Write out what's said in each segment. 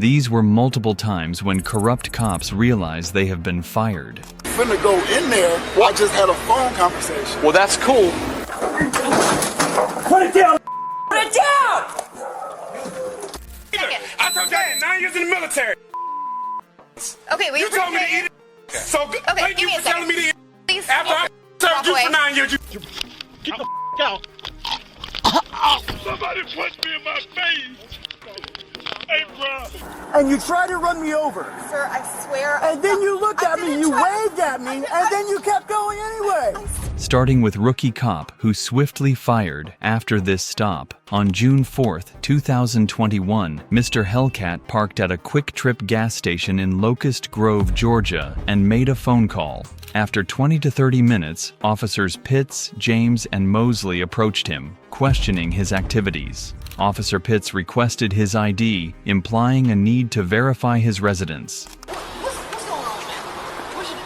These were multiple times when corrupt cops realize they have been fired. Finna go in there, I just had a phone conversation. Well, that's cool. Put it down! Put it down! I told you I had 9 years in the military. Okay, wait. You told me to eat it. So Okay, thank give you me a for telling second. me to eat it. Please. After I served Walk you away. for 9 years, you Get the out. somebody punched me in my face. Hey, bro. And you tried to run me over. Sir, I swear. And then you looked I at me, didn't you try- waved at me, and then you kept going anyway. Starting with rookie cop who swiftly fired after this stop. On June 4th, 2021, Mr. Hellcat parked at a Quick Trip gas station in Locust Grove, Georgia, and made a phone call. After 20 to 30 minutes, officers Pitts, James, and Mosley approached him, questioning his activities. Officer Pitts requested his ID, implying a need to verify his residence. What's going on, man?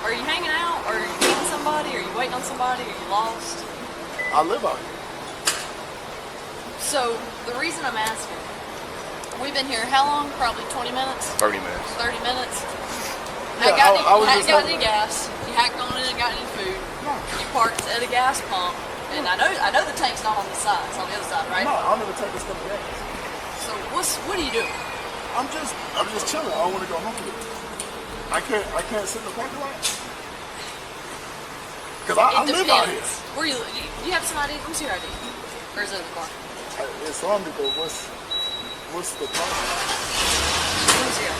Are you hanging out? Or are you meeting somebody? Are you waiting on somebody? Are you lost? I live out here. So, the reason I'm asking, we've been here how long? Probably 20 minutes? 30 minutes. 30 minutes? Yeah, I was just got having- any gas. You hacked on it and got any food. You parked at a gas pump. And I know the tank's not on the side. It's on the other side, right? No, I'll never take this stuff gas. So, what are you doing? I'm just chilling. I want to go home. I can't sit in the parking lot. Cause I live out here. Where you have some ID? Who's your ID? Or is it in the car? It's on me, but what's the problem? Who's your ID?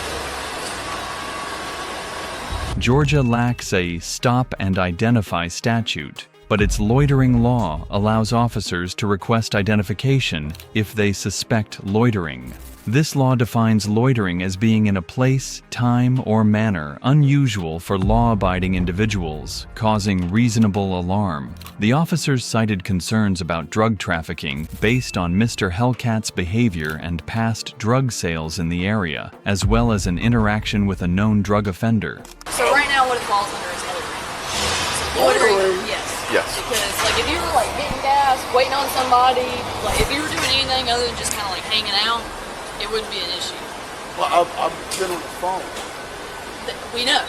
Georgia lacks a stop and identify statute, but its loitering law allows officers to request identification if they suspect loitering. This law defines loitering as being in a place, time, or manner unusual for law-abiding individuals, causing reasonable alarm. The officers cited concerns about drug trafficking based on Mr. Hellcat's behavior and past drug sales in the area, as well as an interaction with a known drug offender. So right now what it falls under is loitering. So loitering, yes. Yes. Because like if you were like getting gas, waiting on somebody, like if you were doing anything other than just kind of like hanging out, it wouldn't be an issue. Well, I've been on the phone. We know.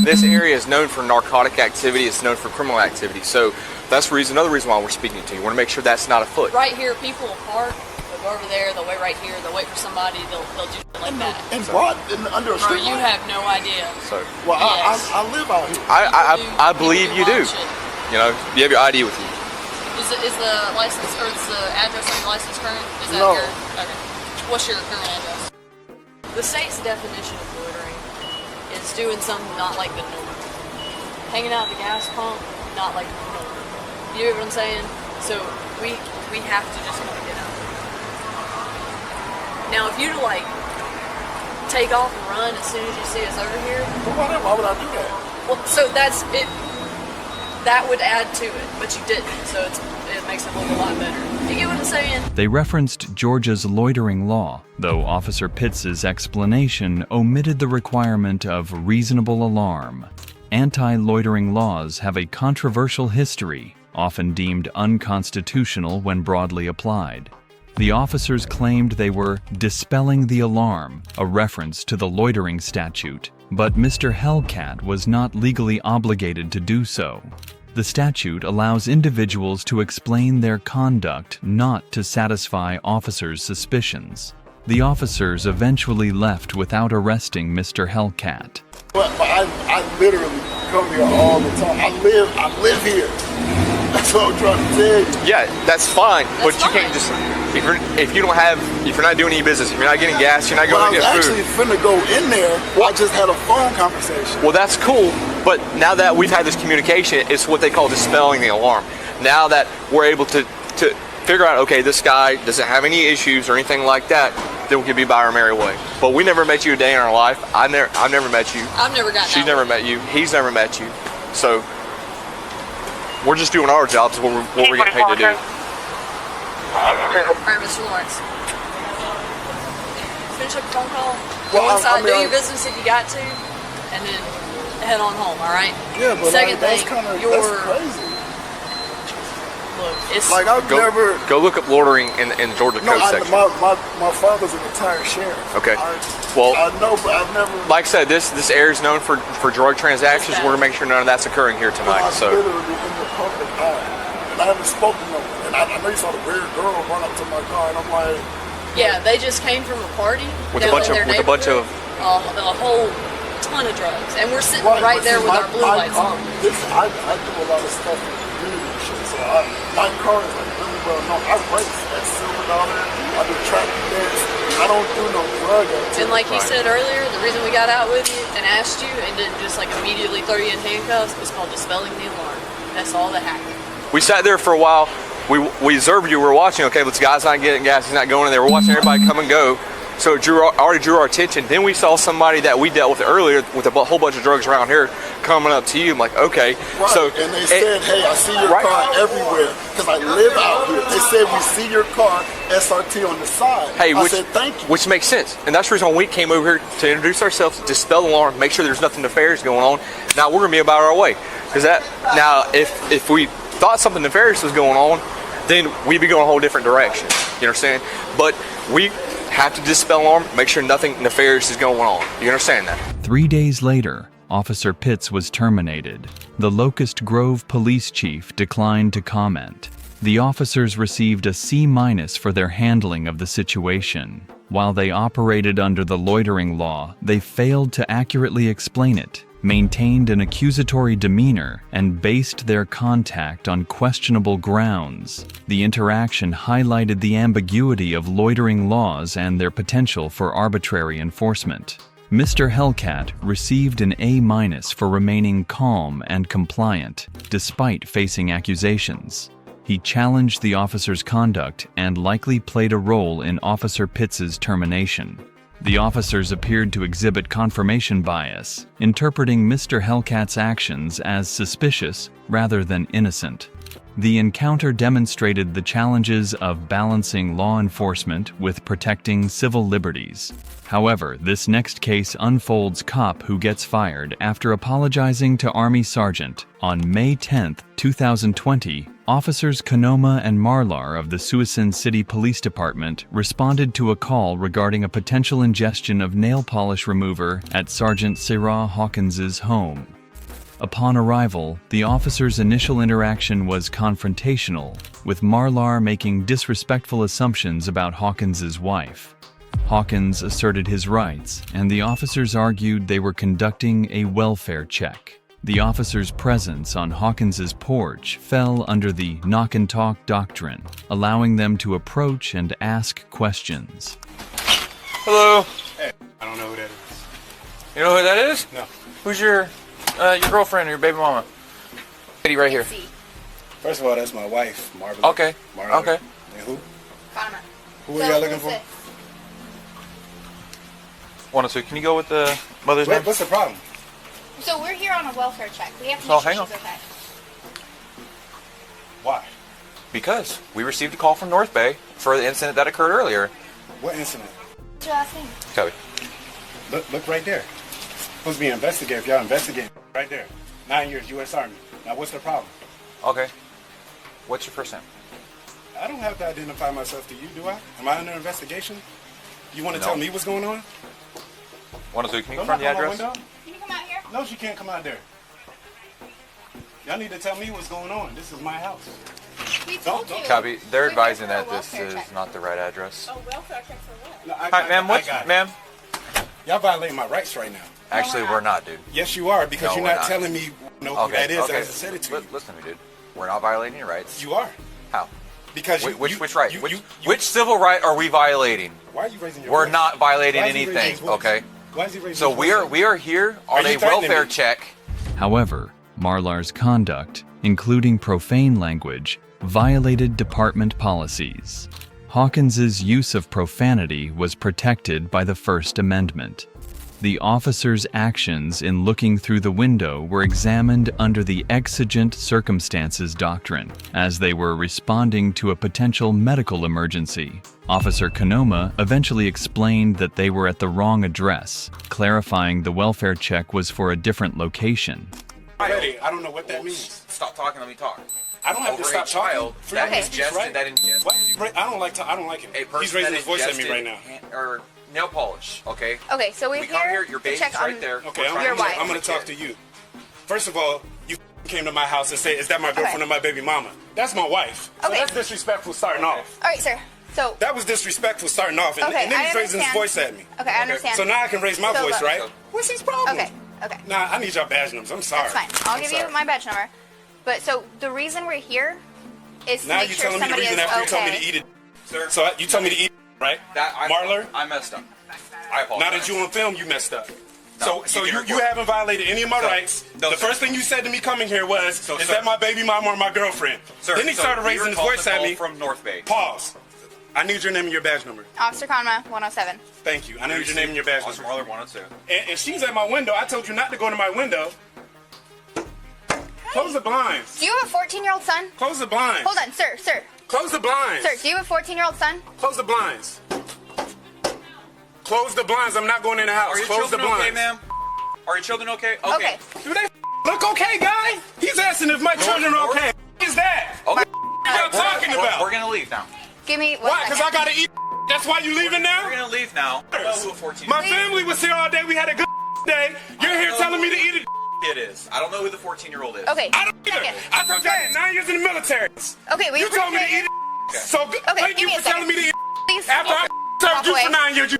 This area is known for narcotic activity. It's known for criminal activity. So that's another reason why we're speaking to you. We want to make sure that's not afoot. Right here, people will park. They'll go over there. They'll wait right here. They'll wait for somebody. They'll do shit like that. And brought under a Bro, street you light? have no idea. So Well, Yes. I live out here. I believe you do. wild shit. You know, you have your ID with you. Is the license or is the address on your license current? Is that No. your okay? What's your current address? The state's definition of loitering is doing something not like the norm. Hanging out at the gas pump, not like the norm. You know what I'm saying? So we have to just kind of get out. Now, if you to like take off and run as soon as you see us over here, Why would I do that? well, so that's it. That would add to it, but you didn't, so it makes it look a lot better. You get what I'm saying? They referenced Georgia's loitering law, though Officer Pitts' explanation omitted the requirement of reasonable alarm. Anti-loitering laws have a controversial history, often deemed unconstitutional when broadly applied. The officers claimed they were dispelling the alarm, a reference to the loitering statute, but Mr. Hellcat was not legally obligated to do so. The statute allows individuals to explain their conduct not to satisfy officers' suspicions. The officers eventually left without arresting Mr. Hellcat. But I literally come here all the time. I live here. That's what I'm trying to tell you. Yeah, that's fine. But That's you can't fine. just if you're not doing any business, if you're not getting gas, you're not But I going to was get actually food. finna go in there. I just had a phone conversation. Well, that's cool, but now that we've had this communication, it's what they call dispelling the alarm. Now that we're able to figure out, okay, this guy doesn't have any issues or anything like that, then we can be by our merry way. But we never met you a day in our life. I've never met you. I've never gotten She's out never with it. met you. He's never met you. So we're just doing our jobs, what we're getting paid to do. All right, Mr. Lawrence. Finish up your phone call. Go Well, inside, I mean, do your business if you got to, and then head on home. All right. Yeah, but Second that's thing, kind of your crazy. Look, it's Like I've never. Go look up loitering in the Georgia No, code section. my father's a retired sheriff. Okay. Well, Well, I know, but I've never. like I said, this area is known for drug transactions. We're gonna make sure none of that's occurring here tonight. I'm So literally in the public eye, and I haven't spoken to no one. And I know you saw the weird girl run up to my car, and I'm like, yeah, they just came from a party With a down bunch in of- their with a bunch of- neighborhood. a whole ton of drugs, and we're sitting right, right but there see, with our blue lights car, on. I do a lot of stuff in the community and shit, so my car is like really well known. I race at Silver Dollar, I do track events, I don't do no drug activity. And like he said earlier, the reason we got out with you and asked you and didn't just like immediately throw you in handcuffs is called dispelling the alarm. That's all that happened. we sat there for a while. We observed you. We were watching. Okay, this guy's not getting gas. He's not going in there. We're watching everybody come and go. So it already drew our attention. Then we saw somebody that we dealt with earlier with a whole bunch of drugs around here coming up to you. I'm like, okay. Right. So and they said, hey, I see your right. car everywhere because I live out here. They said, we see your car, SRT on the side. Hey, I said, thank you. Which makes sense. And that's the reason we came over here to introduce ourselves, dispel the alarm, make sure there's nothing nefarious going on. Now we're going to be about our way. Because if we thought something nefarious was going on, then we'd be going a whole different direction. You understand? But we have to dispel alarm, make sure nothing nefarious is going on. You understand that? 3 days later, Officer Pitts was terminated. The Locust Grove police chief declined to comment. The officers received a C- for their handling of the situation. While they operated under the loitering law, they failed to accurately explain it, maintained an accusatory demeanor, and based their contact on questionable grounds. The interaction highlighted the ambiguity of loitering laws and their potential for arbitrary enforcement. Mr. Hellcat received an A- for remaining calm and compliant, despite facing accusations. He challenged the officer's conduct and likely played a role in Officer Pitts's termination. The officers appeared to exhibit confirmation bias, interpreting Mr. Hellcat's actions as suspicious rather than innocent. The encounter demonstrated the challenges of balancing law enforcement with protecting civil liberties. However, this next case unfolds cop who gets fired after apologizing to Army Sergeant. On May 10, 2020, Officers Konoma and Marlar of the Suisun City Police Department responded to a call regarding a potential ingestion of nail polish remover at Sergeant Sarah Hawkins's home. Upon arrival, the officers' initial interaction was confrontational, with Marlar making disrespectful assumptions about Hawkins's wife. Hawkins asserted his rights, and the officers argued they were conducting a welfare check. The officers' presence on Hawkins's porch fell under the knock-and-talk doctrine, allowing them to approach and ask questions. Hello. Hey, I don't know who that is. You know who that is? No. Who's your girlfriend or your baby mama? Lady right here. First of all, that's my wife, Marvin. Okay. Marvin. Okay. And who? Farmer. Who are y'all looking for? 102. Can you go with the mother's name? What's the problem? So we're here on a welfare check. We have to Oh, make sure hang she's on. okay. Why? Because we received a call from North Bay for the incident that occurred earlier. What incident? What's your last name? Copy. Look right there. Supposed to be an investigator. If y'all investigating, right there. 9 years, U.S. Army. Now, what's the problem? Okay. What's your first name? I don't have to identify myself to you, do I? Am I under investigation? You want to No. tell me what's going on? 102. Can you Don't confirm the knock on my address? window. Can you come out here? No, she can't come out there. Y'all need to tell me what's going on. This is my house. We told Don't- you. Copy. They're We're here advising for a that this welfare is check. not the right address. A welfare check for what? No, Hi, ma'am. I What's got it. ma'am? Y'all violating my rights right now. Actually, we're not, dude. Yes, you are, because No, you're we're not not. telling me who Okay. that is Okay. as I said it to you. Listen to me, dude. We're not violating your rights. You are. How? Because Which right? you- Which civil right are we violating? Why are you raising your We're voice? not violating Why is he raising anything, his voice? okay? Why is he raising So his we voice? are here on Are you a threatening welfare me? check. However, Marlar's conduct, including profane language, violated department policies. Hawkins's use of profanity was protected by the First Amendment. The officers' actions in looking through the window were examined under the exigent circumstances doctrine, as they were responding to a potential medical emergency. Officer Konoma eventually explained that they were at the wrong address, clarifying the welfare check was for a different location. Ready. I don't know what that means. Stop talking, let me talk. I don't have to over stop a child talking. that Okay. ingested Right? that ingested Why is he I don't like him. a person He's raising that his voice at me ingested right now. or nail polish. Okay. Okay, so we're We come here. Your to baby's check right on. there. Okay, We're I'm, trying Your to wife. check I'm on going the to talk kid. to you. First of all, you came to my house and said, "Is that my girlfriend Okay. or my baby mama?" That's my wife. So Okay. that's disrespectful starting off. All right, sir. So That was disrespectful starting off, and, okay, and then I he's raising his understand. voice at me. Okay, I understand. So now I can raise my So voice, look- right? What's his problem? Okay, okay. Nah, I need your badge numbers. I'm sorry. That's fine. I'll I'm give sorry. you my badge number. But so the reason we're here is to Now make you're sure telling me the somebody is reason after you told me to okay. eat it. Sir. So you told me to eat it, right? Marler? I messed up. I apologize. Now that you on film, you messed up. No, So you you, can you record. haven't violated any of my rights. No, the sir. first thing you said to me coming here was, So, "Is sir. that my baby mama or my girlfriend?" Sir, Then he so started we raising his recalled voice the at call me. from North Bay. Pause. I need your name and your badge number. Officer Conma 107. Thank you. I need your name and your badge Officer number. Marler 102. And she's at my window. I told you not to go to my window. Close the blinds. Do you have a 14-year-old son? Close the blinds. Hold on, sir. Close the blinds. Sir, do you have a 14-year-old son? Close the blinds. Close the blinds. I'm not going in the house. Are your Close the children blinds. okay, ma'am? Are your children okay? Okay. Do they look okay, guy? He's asking if my children are okay. What is that? Okay. What y'all talking about? We're gonna leave now. Give me one Why? Because I second. gotta eat. That's why you leaving now? We're gonna leave now. I don't know who a 14 My family was here all day. We had a good day. You're here telling me to eat it. kid is. I don't know who the 14-year-old is. Okay. I don't either. Second. I told you I did 9 years in the military. Okay, we You told me to appreciate eat you. it. So good. Okay, Thank give you me a for telling me to eat second. Please. it. After I served Walk you away. for 9 years, you.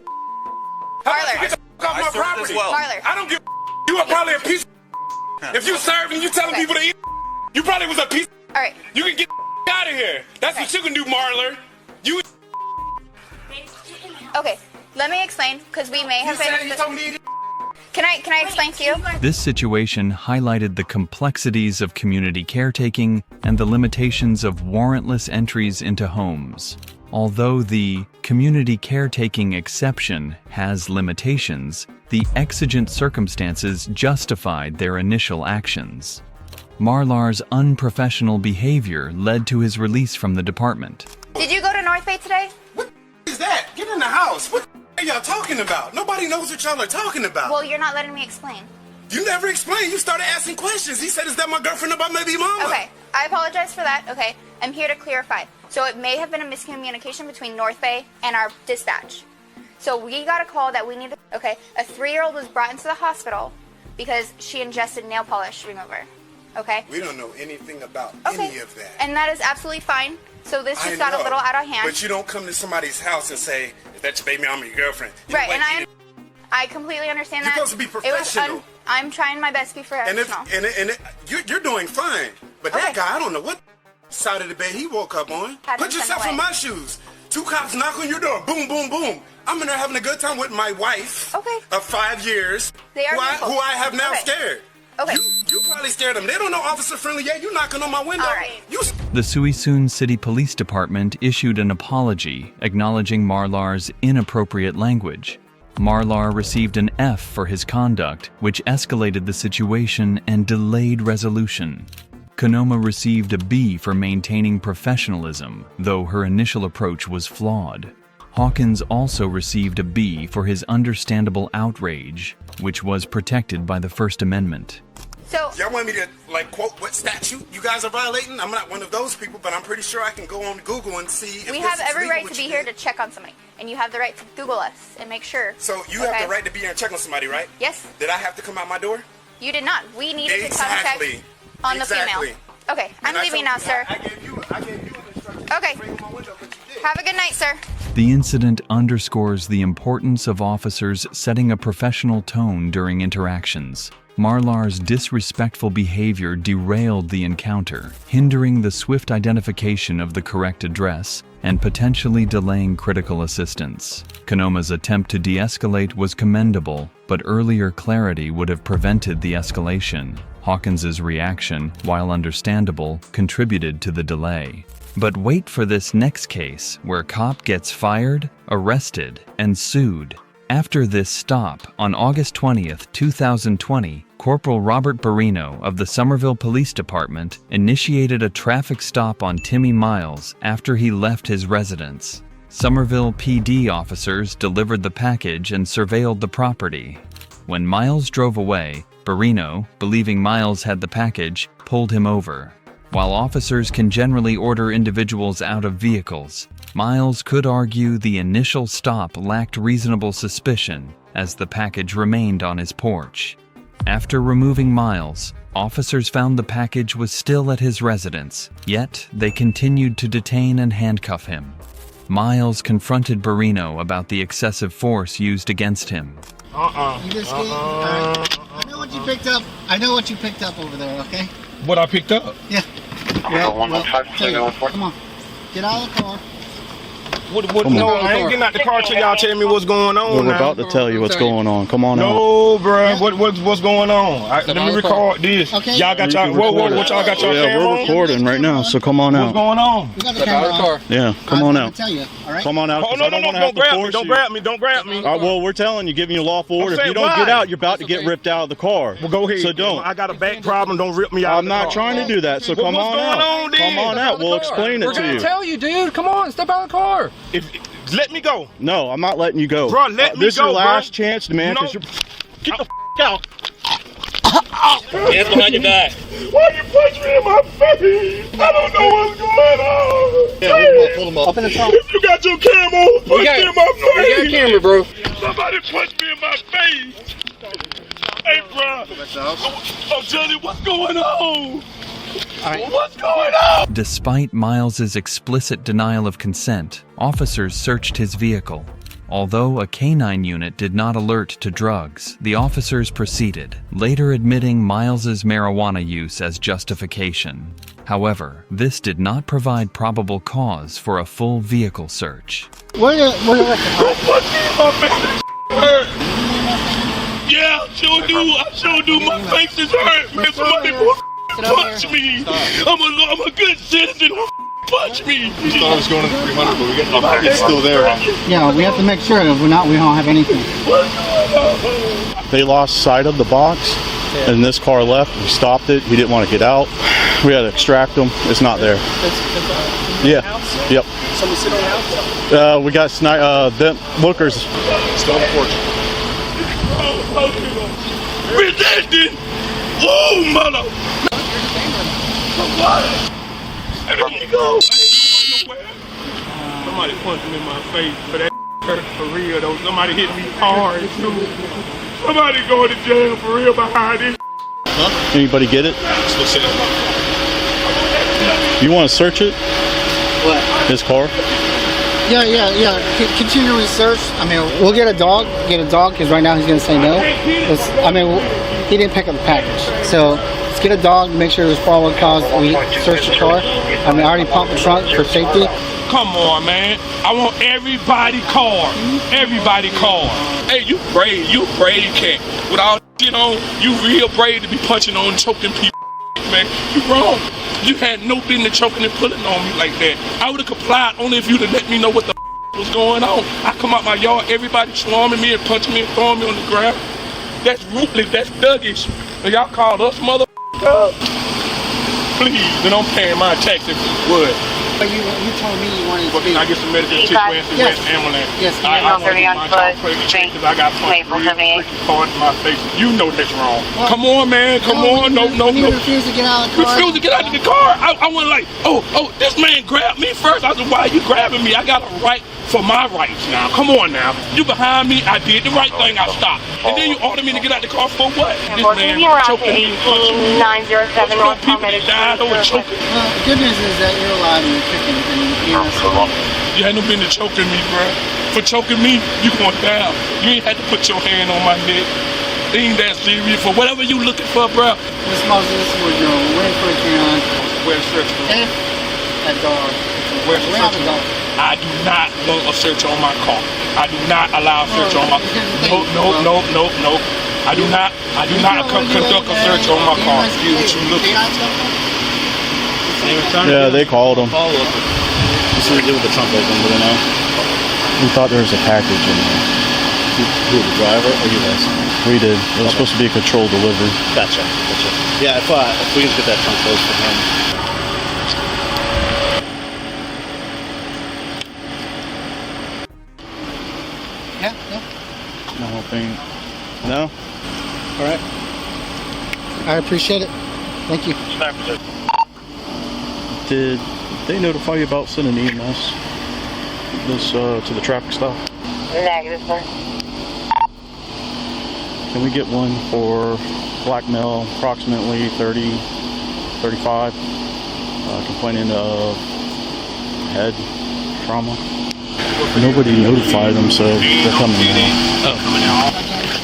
How about Marler. you get the f- off I my served as property? well. Marler. I don't give. You were probably a piece. If you served and you telling Okay. people to eat, you probably was a piece. All right. You can get out of here. That's what you can do, Marler. You. Okay. Let me explain, because we may You have said been. he told me to eat it. Can I explain to you? This situation highlighted the complexities of community caretaking and the limitations of warrantless entries into homes. Although the community caretaking exception has limitations, the exigent circumstances justified their initial actions. Marlar's unprofessional behavior led to his release from the department. Did you go to North Bay today? What is that? Get in the house. What are y'all talking about? Nobody knows what y'all are talking about. Well, you're not letting me explain. You never explained. You started asking questions. He said, "Is that my girlfriend or my baby mama?" Okay, I apologize for that. Okay, I'm here to clarify. So it may have been a miscommunication between North Bay and our dispatch. So we got a call that we needed. Okay, a 3-year-old was brought into the hospital because she ingested nail polish remover. Okay. We don't know anything about Okay. any of that. And that is absolutely fine. So this I just got a know, little out of hand. But you don't come to somebody's house and say, "Is that your baby mama or your girlfriend?" You Right, like, and eat it. I completely understand You're that. supposed to be It was professional. I'm trying my best to be And if professional. you're doing fine. But that Okay. guy, I don't know what side of the bed he woke up on. Had Put him sent yourself in away. my shoes. 2 cops knock on your door. Boom, boom, boom. I'm in there having a good time with my wife Okay. of 5 years. They are beautiful. who I have now Okay. scared. Okay. You probably scared them. They don't know officer friendly yet. You knocking on my window. All right. You The Suisun City Police Department issued an apology acknowledging Marlar's inappropriate language. Marlar received an F for his conduct, which escalated the situation and delayed resolution. Konoma received a B for maintaining professionalism, though her initial approach was flawed. Hawkins also received a B for his understandable outrage, which was protected by the First Amendment. So Y'all want me to quote what statute you guys are violating? I'm not one of those people, but I'm pretty sure I can go on Google and see if we this have is every legal right what to be you here did. to check on somebody, and you have the right to Google us and make sure. So you Okay. have the right to be here and check on somebody, right? Yes. Did I have to come out my door? You did not. We needed Exactly. to contact on the Exactly. female. Okay, I'm And I leaving told now, sir. I gave you an instruction. Okay. To bring my window, but you did. Have a good night, sir. The incident underscores the importance of officers setting a professional tone during interactions. Marlar's disrespectful behavior derailed the encounter, hindering the swift identification of the correct address and potentially delaying critical assistance. Konoma's attempt to de-escalate was commendable, but earlier clarity would have prevented the escalation. Hawkins's reaction, while understandable, contributed to the delay. But wait for this next case, where cop gets fired, arrested, and sued. After this stop, on August 20th, 2020, Corporal Robert Barino of the Somerville Police Department initiated a traffic stop on Timmy Miles after he left his residence. Somerville PD officers delivered the package and surveilled the property. When Miles drove away, Barino, believing Miles had the package, pulled him over. While officers can generally order individuals out of vehicles, Miles could argue the initial stop lacked reasonable suspicion as the package remained on his porch. After removing Miles, officers found the package was still at his residence, yet they continued to detain and handcuff him. Miles confronted Barrino about the excessive force used against him. You just I know what you picked up. I know what you picked up over there, okay? What I picked up? Yeah. Come on. Get out of the car. No, I ain't getting out the car till y'all tell me what's going on. We're about to tell you what's going on. Come on out. No, bro. What's going on? Let me record this. Okay. Y'all got y'all. What y'all got y'all camera we're on? recording right now, so come on What's out. going on? We got the camera on. Yeah, come on out. Tell you, all right? Come on out. Oh, no, don't grab me. Don't grab me. Don't grab me. Well, we're telling you, giving you lawful order. If saying you don't why? get out, you're about to get ripped out of the car. Well, go ahead. So don't. I got a back problem. Don't rip me out. I'm not trying to do that, so come what's on going out. on, then? Come on out. We'll explain it We're to gonna you. tell you, dude. Come on, step out of the car. Let me go. No, I'm not letting you go. Bro, let me This is go, your last bro. chance, man. No. 'Cause you're... Get the out. Hands behind your back. Why you punch me in my face? I don't know what's going on. Yeah, pull them up. Up in the trunk. If you got your camera on, punch me in my face. We got a camera, bro. Somebody punch me in my face. Hey, bro. Oh, Johnny, what's going on? What's going on? Despite Miles's explicit denial of consent, officers searched his vehicle. Although a canine unit did not alert to drugs, the officers proceeded, later admitting Miles's marijuana use as justification. However, this did not provide probable cause for a full vehicle search. Where you Punch me in my face. Hurt. Yeah, I sure do. My face is hurt, man. Somebody punch me. I'm a good citizen. Punch me. I was going to 300, but we got it's still there. Yeah, we have to make sure if we're not, we don't have anything. They lost sight of the box, and this car left. We stopped it. He didn't want to get out. We had to extract him. It's not there. Yeah. Yep. Somebody sit on the house? We got them lookers. Still on the porch. Resisting. Whoa, mother. What? Let me go. I ain't going nowhere. Somebody punched me in my face, but that hurt for real though. Somebody hit me hard too. Somebody going to jail for real behind this. Anybody get it? Still sitting. You want to search it? What? His car? Yeah. Continue research. I mean, we'll get a dog, because right now he's going to say no. He didn't pick up the package. So let's get a dog, make sure there's probable cause. We search the car. I already pumped the trunk for safety. Come on, man. I want everybody car. Everybody car. Hey, you brave cat. With all shit on, you real brave to be punching on and choking people, man. You wrong. You had no business choking and pulling on me like that. I would have complied only if you'd have let me know what the was going on. I come out my yard, everybody swarming me and punching me and throwing me on the ground. That's ruthless, that's thuggish. And y'all called us motherfuckers. Please, then I'm paying my tax if you would. But you told me you wanted to speak. I get some medical treatment in West Ambulance. Yes. I want to get my job because I got punched real freaking hard in my face. You know that's wrong. Come on, man. Come on. No. You refuse to get out of the car? Refuse to get out of the car. I went like, oh, this man grabbed me first. I said, why are you grabbing me? I got a right for my rights now. Come on now. You behind me. I did the right thing. I stopped. And then you ordered me to get out the car for what? This man choking me and punching me. 907 North People that died over choking. Well, the good news is that you're alive and you're kicking and You had no business choking me, bro. For choking me, you going down. You ain't had to put your hand on my neck. It ain't that serious. For whatever you looking for, bro. Miss Moses, this is what you're doing. Waiting for a canine. Where's search? If that dog. Where's the search? I do not want a search on my car. I do not allow a search on my car. No. I do not conduct a search on my car. See what you looking for. Yeah, they called him. What's he do with the trunk open? Do they know? We thought there was a package in there. Who, the driver or you guys? We did. It was supposed to be a controlled delivery. Gotcha. Yeah, if we can get that trunk closed for him. Yeah. The whole thing. No? All right. I appreciate it. Thank you. Did they notify you about sending EMS to the traffic stop? Negative, sir. Can we get one for black male, approximately 30, 35, complaining of head trauma? Nobody notified them, so they're coming now. Oh, coming out.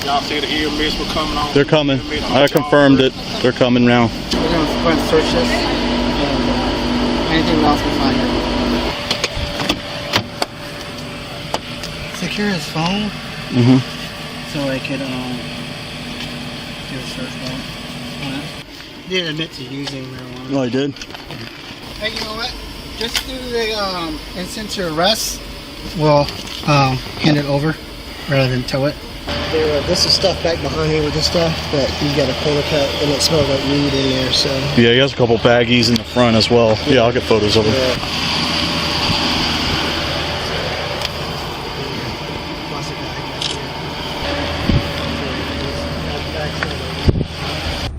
Y'all say the EMS were coming on? They're coming. I confirmed it. They're coming now. We're going to go and search this. And anything else we find here. Secure his phone. So I could do a search warrant. He didn't admit to using marijuana. No, I did. Hey, you know what? Just do the instant to arrest. We'll hand it over rather than tow it. This is stuff back behind here with this stuff, but he's got a corner cut and it smells like weed in there, so. Yeah, he has a couple baggies in the front as well. Yeah, I'll get photos of him.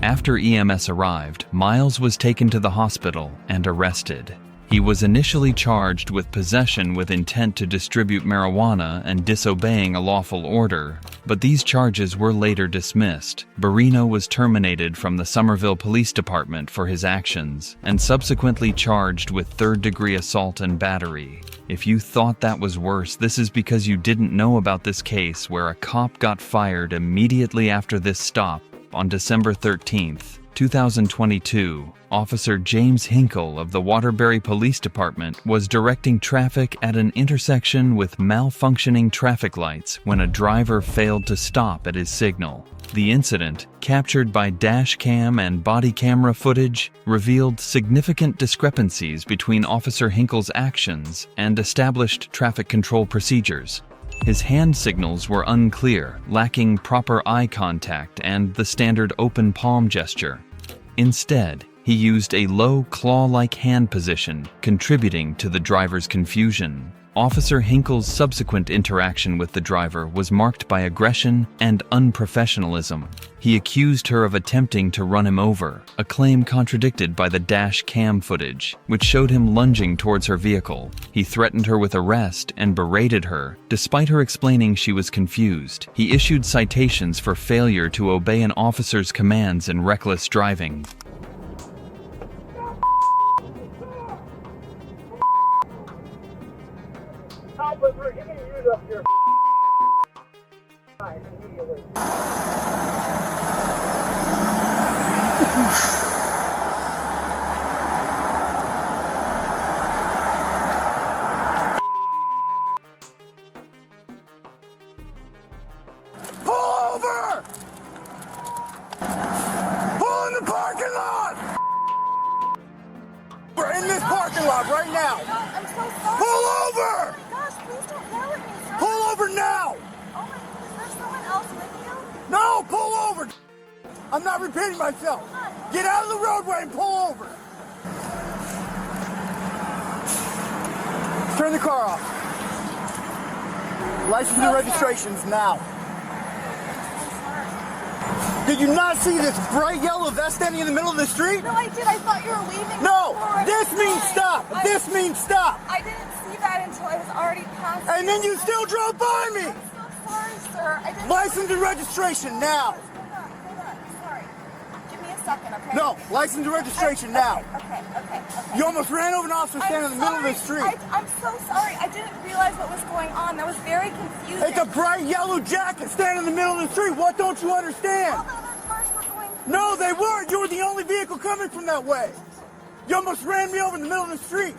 After EMS arrived, Miles was taken to the hospital and arrested. He was initially charged with possession with intent to distribute marijuana and disobeying a lawful order, but these charges were later dismissed. Barrino was terminated from the Somerville Police Department for his actions and subsequently charged with third-degree assault and battery. If you thought that was worse, this is because you didn't know about this case where a cop got fired immediately after this stop on December 13th. 2022, Officer James Hinkle of the Waterbury Police Department was directing traffic at an intersection with malfunctioning traffic lights when a driver failed to stop at his signal. The incident, captured by dash cam and body camera footage, revealed significant discrepancies between Officer Hinkle's actions and established traffic control procedures. His hand signals were unclear, lacking proper eye contact and the standard open palm gesture. Instead, he used a low claw-like hand position, contributing to the driver's confusion. Officer Hinkle's subsequent interaction with the driver was marked by aggression and unprofessionalism. He accused her of attempting to run him over, a claim contradicted by the dash cam footage, which showed him lunging towards her vehicle. He threatened her with arrest and berated her, despite her explaining she was confused. He issued citations for failure to obey an officer's commands and reckless driving. Right now. I'm so sorry. Pull over! Oh my gosh, please don't yell at me, sir. Pull over now! Oh my, is there someone else with you? No, pull over! I'm not repeating myself. Get out of the roadway and pull over. Turn the car off. License and registrations now. Did you not see this bright yellow vest standing in the middle of the street? No, I did. I thought you were waving. No, this means stop. This means stop. I didn't see that until I was already past. And then you still drove by me. I'm so sorry, sir. I didn't. License and registration now. Hold on. Sorry. Give me a second, okay? No, license and registration now. Okay. You almost ran over an officer standing in the middle of the street. I'm so sorry. I didn't realize what was going on. That was very confusing. It's a bright yellow jacket standing in the middle of the street. What don't you understand? All the other cars were going. No, they weren't. You were the only vehicle coming from that way. You almost ran me over in the middle of the street.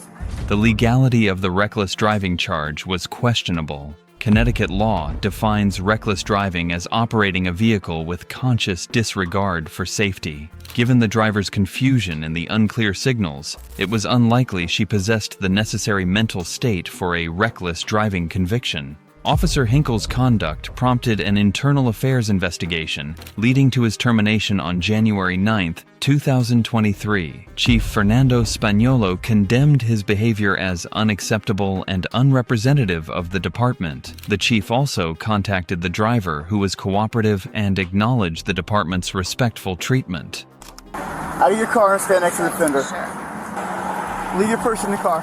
The legality of the reckless driving charge was questionable. Connecticut law defines reckless driving as operating a vehicle with conscious disregard for safety. Given the driver's confusion and the unclear signals, it was unlikely she possessed the necessary mental state for a reckless driving conviction. Officer Hinkle's conduct prompted an internal affairs investigation, leading to his termination on January 9, 2023. Chief Fernando Spaniolo condemned his behavior as unacceptable and unrepresentative of the department. The chief also contacted the driver, who was cooperative and acknowledged the department's respectful treatment. Out of your car and stand next to the fender. Sure. Leave your purse in the car.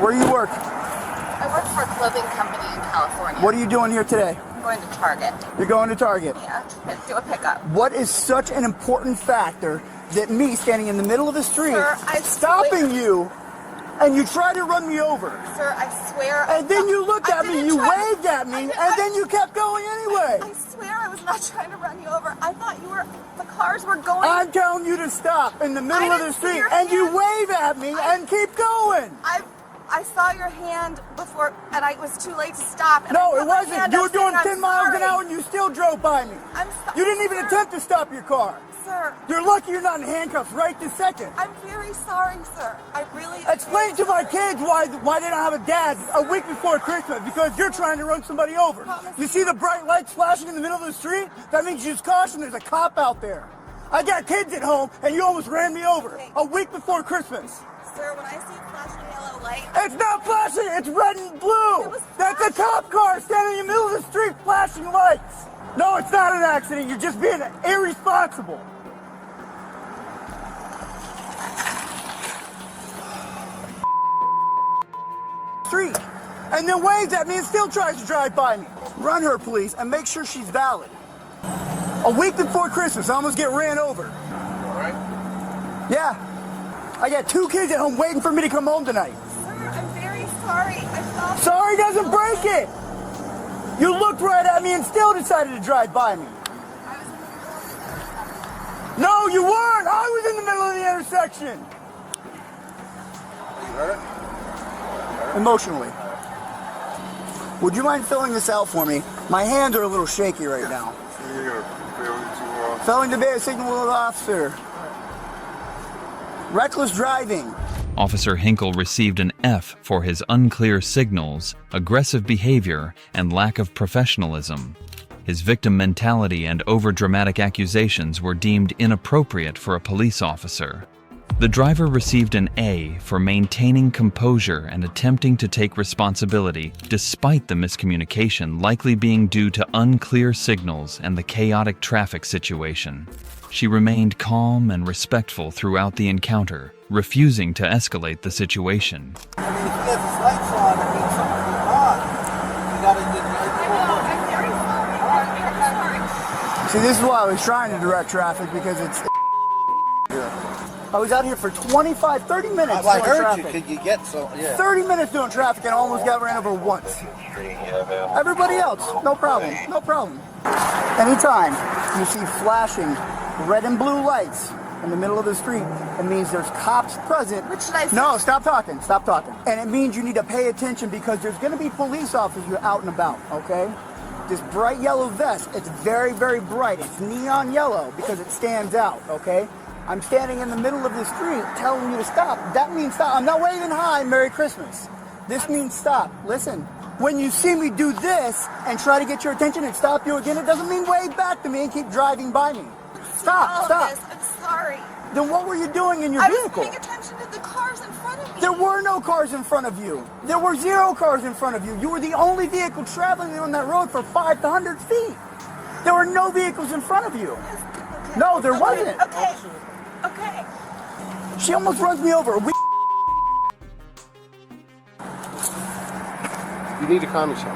Where do you work? I work for a clothing company in California. What are you doing here today? I'm going to Target. You're going to Target? Yeah, to do a pickup. What is such an important factor that me standing in the middle of the street, Sir, stopping you, and you try to run me over? Sir, I swear. And then you looked at me, you waved at me, and then you kept going anyway. I swear I was not trying to run you over. I thought the cars were going. I'm telling you to stop in the middle of the street, and you wave at me and keep going. I saw your hand before, and I was too late to stop. And No, it wasn't. You were doing 10 miles an hour, and you still drove by me. I'm sorry. You didn't even attempt to stop your car. Sir. You're lucky you're not in handcuffs right this second. I'm very sorry, sir. I really. Explain to my kids why they don't have a dad a week before Christmas, because you're trying to run somebody over. You see the bright lights flashing in the middle of the street? That means use caution. There's a cop out there. I got kids at home, and you almost ran me over a week before Christmas. Sir, when I see flashing yellow light. It's not flashing, it's red and blue. That's a cop car standing in the middle of the street flashing lights. No, it's not an accident. You're just being irresponsible. Street, and then waves at me and still tries to drive by me. Run her, please, and make sure she's valid. A week before Christmas, I almost get ran over. All right? Yeah. I got 2 kids at home waiting for me to come home tonight. Sir, I'm very sorry. I thought. Sorry doesn't break it. You looked right at me and still decided to drive by me. No, you weren't. I was in the middle of the intersection. You hurt? Emotionally. Would you mind filling this out for me? My hands are a little shaky right now. Failing to obey a signal of the officer. Reckless driving. Officer Hinkle received an F for his unclear signals, aggressive behavior, and lack of professionalism. His victim mentality and overdramatic accusations were deemed inappropriate for a police officer. The driver received an A for maintaining composure and attempting to take responsibility despite the miscommunication likely being due to unclear signals and the chaotic traffic situation. She remained calm and respectful throughout the encounter, refusing to escalate the situation. I mean, if he has his lights on, it means something's on. You gotta get See, this is why I was trying to direct traffic, because it's I was out here for 25, 30 minutes I doing heard traffic. you. Could you get so? Yeah. 30 minutes doing traffic and almost got ran over once. Everybody else, no problem, no problem. Anytime you see flashing red and blue lights in the middle of the street, it means there's cops present. What should I say? No, stop talking, stop talking. And it means you need to pay attention because there's going to be police officers out and about, okay? This bright yellow vest, it's very, very bright. It's neon yellow because it stands out, okay? I'm standing in the middle of the street telling you to stop. That means stop. I'm not waving hi, Merry Christmas. This means stop. Listen, when you see me do this and try to get your attention and stop you again, it doesn't mean wave back to me and keep driving by me. Stop, stop. I'm sorry. Then what were you doing in your vehicle? I was paying attention to the cars in front of me. There were no cars in front of you. There were 0 cars in front of you. You were the only vehicle traveling on that road for 5 to 100 feet. There were no vehicles in front of you. Okay. No, there wasn't. Okay. Okay. She almost runs me over. You need to calm yourself.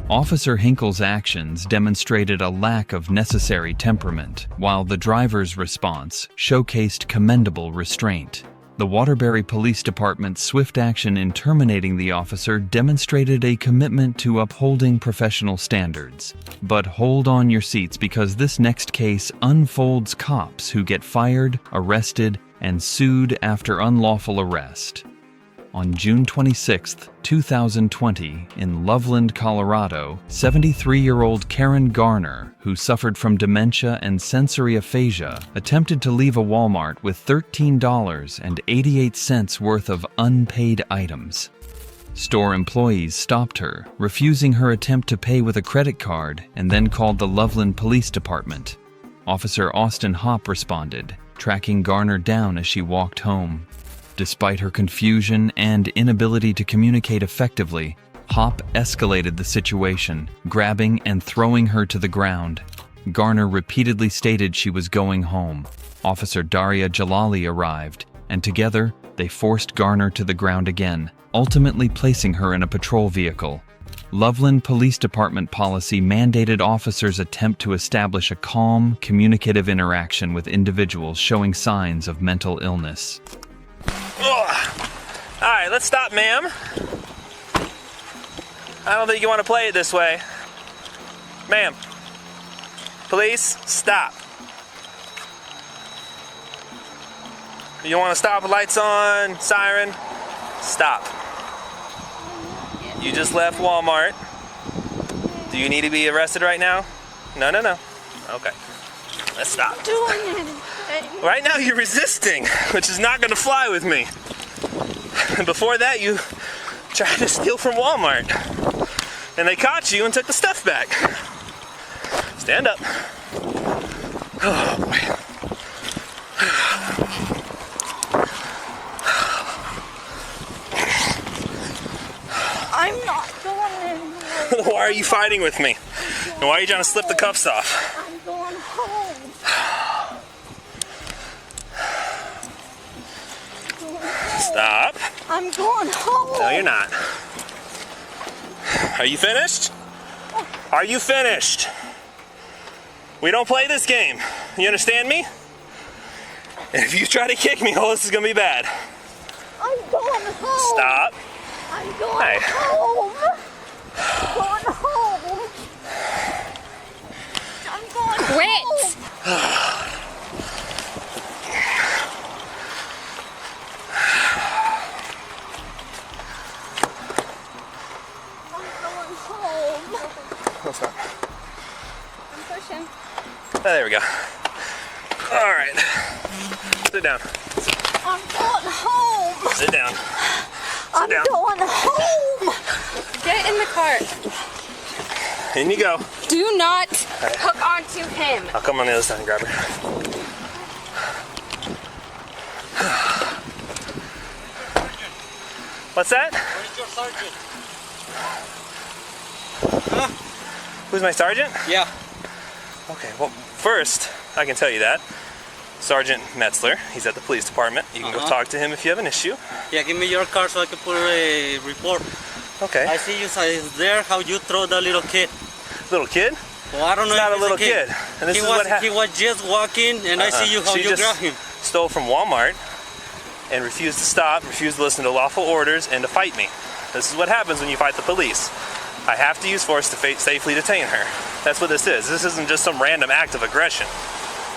Officer Hinkle's actions demonstrated a lack of necessary temperament, while the driver's response showcased commendable restraint. The Waterbury Police Department's swift action in terminating the officer demonstrated a commitment to upholding professional standards. But hold on your seats, because this next case unfolds cops who get fired, arrested, and sued after unlawful arrest. On June 26, 2020, in Loveland, Colorado, 73-year-old Karen Garner, who suffered from dementia and sensory aphasia, attempted to leave a Walmart with $13.88 worth of unpaid items. Store employees stopped her, refusing her attempt to pay with a credit card, and then called the Loveland Police Department. Officer Austin Hopp responded, tracking Garner down as she walked home. Despite her confusion and inability to communicate effectively, Hopp escalated the situation, grabbing and throwing her to the ground. Garner repeatedly stated she was going home. Officer Daria Jalali arrived, and together they forced Garner to the ground again, ultimately placing her in a patrol vehicle. Loveland Police Department policy mandated officers attempt to establish a calm, communicative interaction with individuals showing signs of mental illness. All right, let's stop, ma'am. I don't think you want to play it this way. Ma'am, police, stop. You want to stop, lights on, siren, stop. You just left Walmart. Do you need to be arrested right now? No. Okay, let's stop. Right now you're resisting, which is not going to fly with me. Before that, you tried to steal from Walmart. And they caught you and took the stuff back. Stand up. Oh, boy. I'm not going anywhere. Why are you fighting with me? And why are you trying to slip the cuffs off? I'm going home. Stop. I'm going home. No, you're not. Are you finished? Are you finished? We don't play this game. You understand me? And if you try to kick me, oh, this is gonna be bad. I'm going home. Stop. I'm going home. I'm going home. I'm going home. No, stop. I'm pushing. Oh, there we go. All right. Sit down. I'm going home. Sit down. I'm going home. Get in the car. In you go. Do not hook onto him. I'll come on the other side and grab her. What's that? Where's your sergeant? Huh? Who's my sergeant? Yeah. Okay, well, first, I can tell you that. Sergeant Metzler, he's at the police department. You can go talk to him if you have an issue. Yeah, give me your car so I can put a report. Okay. I see you there, how you throw the little kid. Little kid? Well, I don't know. He's not if a little kid. And this is what happened. He was just walking, and I see you how She you just grab him. stole from Walmart and refused to stop, refused to listen to lawful orders, and to fight me. This is what happens when you fight the police. I have to use force to safely detain her. That's what this is. This isn't just some random act of aggression.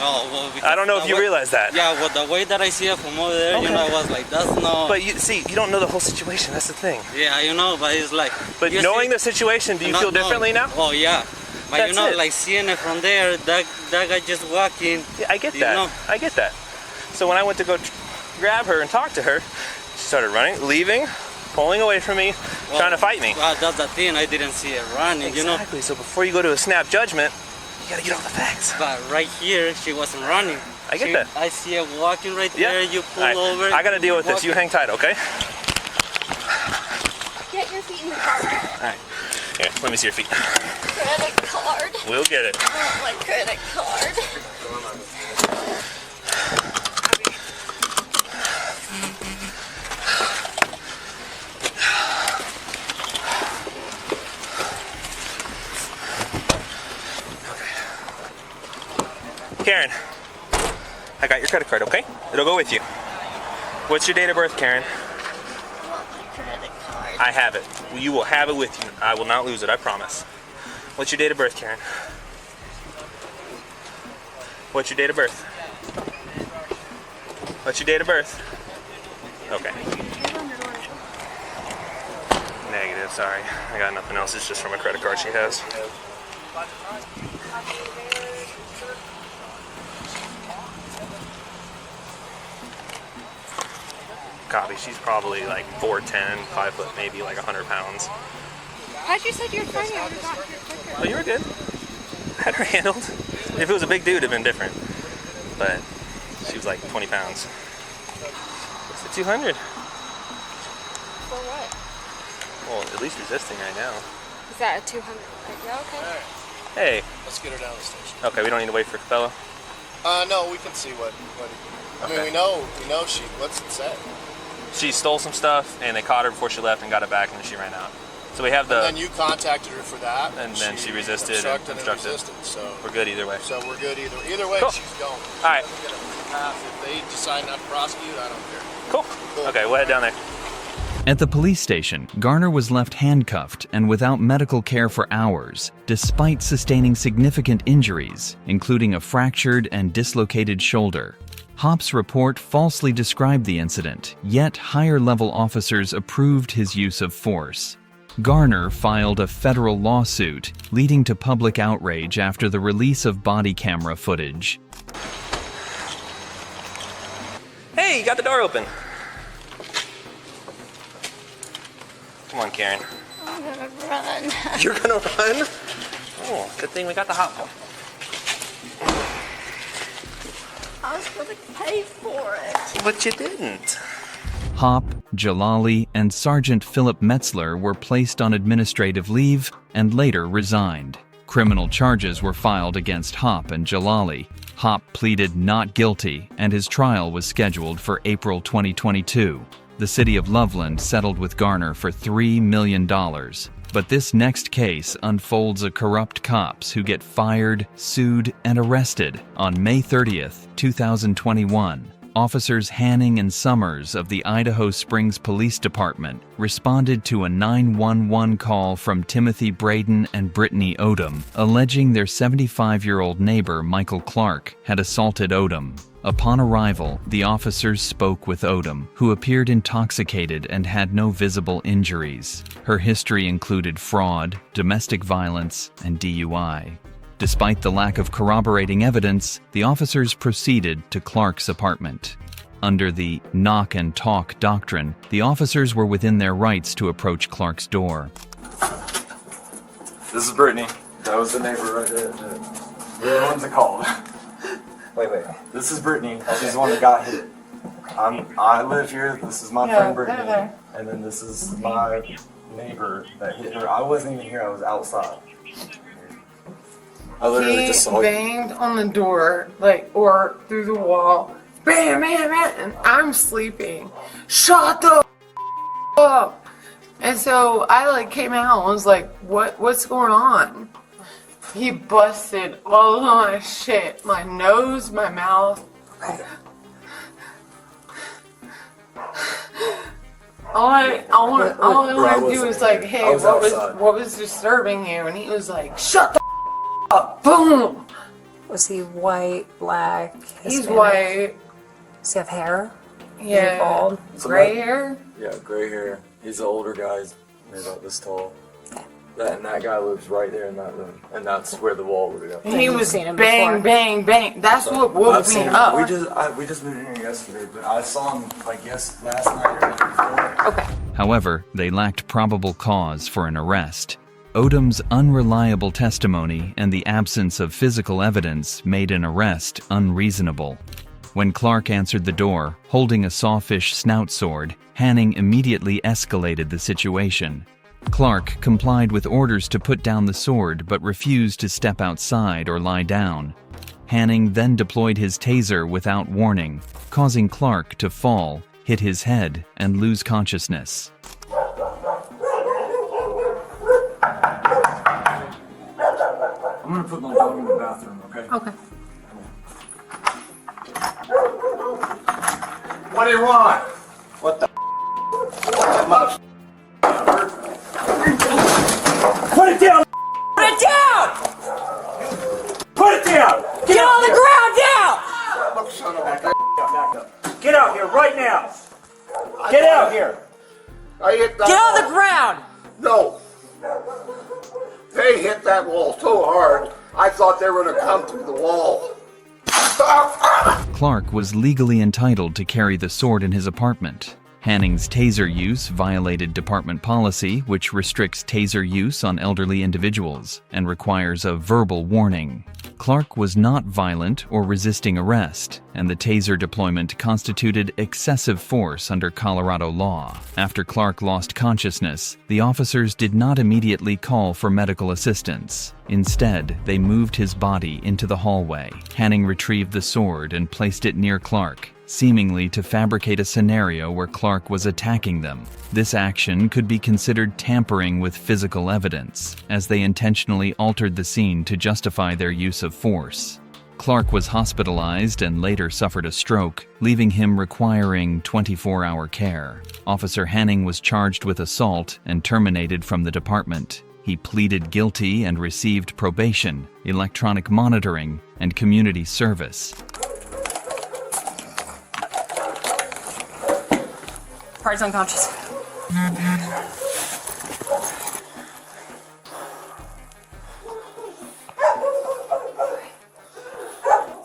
Oh, well, I don't know if you realize that. Yeah, well, the way that I see it from over there, Okay. you know, I was like, that's not... But you see, you don't know the whole situation. That's the thing. Yeah, you know, but it's like... But knowing the situation, do you feel differently now? Oh, yeah. But That's you know, it. like seeing it from there, that guy just walking. Yeah, I get you that. know? I get that. So when I went to go grab her and talk to her, she started running, leaving, pulling away from me, trying to fight me. Well, that's the thing. I didn't see it running, you know. Exactly. So before you go to a snap judgment, you gotta get all the facts. But right here, she wasn't running. I get that. I see her walking right there. You pull All right. over. I gotta deal with this. You hang tight, okay? Get your feet in the car. All right. Here, let me see your feet. Credit card. We'll get it. I want my credit card. Karen, I got your credit card, okay? It'll go with you. What's your date of birth, Karen? I want my credit card. I have it. You will have it with you. I will not lose it, I promise. What's your date of birth, Karen? What's your date of birth? What's your date of birth? Okay. Negative, sorry. I got nothing else. It's just from a credit card she has. Copy. She's probably like 4'10", 5 foot, maybe like 100 pounds. How'd you said you were fine? I would have gotten here quicker. Oh, you were good. Had her handled. If it was a big dude, it'd been different. But she was like 20 pounds. What's the 200? For what? Well, at least resisting right now. Is that a 200? Yeah, okay. Hey. Let's get her down to the station. Okay, we don't need to wait for Capella. No, we can see what I mean, we know she. What's it say? She stole some stuff, and they caught her before she left and got it back, and then she ran out. So we have the. And then you contacted her for that. And then she resisted and obstructed. So we're good either way. So we're good either way. Cool. She's going. All right. If they decide not to prosecute, I don't care. Cool. Okay, we'll head down there. At the police station, Garner was left handcuffed and without medical care for hours, despite sustaining significant injuries, including a fractured and dislocated shoulder. Hopp's report falsely described the incident, yet higher-level officers approved his use of force. Garner filed a federal lawsuit, leading to public outrage after the release of body camera footage. Hey, you got the door open. Come on, Karen. I'm gonna run. You're gonna run? Oh, good thing we got the hot one. I was gonna pay for it. But you didn't. Hop, Jalali, and Sergeant Philip Metzler were placed on administrative leave and later resigned. Criminal charges were filed against Hop and Jalali. Hop pleaded not guilty, and his trial was scheduled for April 2022. The city of Loveland settled with Garner for $3 million. But this next case unfolds of corrupt cops who get fired, sued, and arrested. On May 30th, 2021, officers Hanning and Summers of the Idaho Springs Police Department responded to a 911 call from Timothy Braden and Brittany Odom, alleging their 75-year-old neighbor Michael Clark had assaulted Odom. Upon arrival, the officers spoke with Odom, who appeared intoxicated and had no visible injuries. Her history included fraud, domestic violence, and DUI. Despite the lack of corroborating evidence, the officers proceeded to Clark's apartment. Under the knock and talk doctrine, the officers were within their rights to approach Clark's door. This is Brittany. That was the neighbor right there. We're the ones that called. Wait. This is Brittany. She's the one that got hit. I live here. This is my friend Brittany. And then this is my neighbor that hit her. I wasn't even here. I was outside. I literally just saw He banged on the door, or through the wall. Bam, bam, bam, and I'm sleeping. Shut the up! And so I came out and was like, what's going on? He busted all of my shit. My nose, my mouth. All I wanted to do was hey, what was disturbing you? And he was like, shut the up! Boom! Was he white, black, Hispanic? He's white. Does he have hair? Yeah. Bald? Gray hair? Yeah, gray hair. He's an older guy. He's about this tall. That guy lives right there in that room, and that's where the wall would go. He was bang, bang, bang. That's what woke me up. We just moved in here yesterday, but I saw him last night or night before. Okay. However, they lacked probable cause for an arrest. Odom's unreliable testimony and the absence of physical evidence made an arrest unreasonable. When Clark answered the door, holding a sawfish snout sword, Hanning immediately escalated the situation. Clark complied with orders to put down the sword but refused to step outside or lie down. Hanning then deployed his taser without warning, causing Clark to fall, hit his head, and lose consciousness. I'm gonna put my dog in the bathroom, okay? Okay. What do you want? What the Put it down! Put it down! Put it down! Get on the ground down! Get out here right now! Get out here! Get on the ground! No. They hit that wall so hard, I thought they were going to come through the wall. Clark was legally entitled to carry the sword in his apartment. Hanning's taser use violated department policy, which restricts taser use on elderly individuals and requires a verbal warning. Clark was not violent or resisting arrest, and the taser deployment constituted excessive force under Colorado law. After Clark lost consciousness, the officers did not immediately call for medical assistance. Instead, they moved his body into the hallway. Hanning retrieved the sword and placed it near Clark, seemingly to fabricate a scenario where Clark was attacking them. This action could be considered tampering with physical evidence, as they intentionally altered the scene to justify their use of force. Clark was hospitalized and later suffered a stroke, leaving him requiring 24-hour care. Officer Hanning was charged with assault and terminated from the department. He pleaded guilty and received probation, electronic monitoring, and community service. Party's unconscious.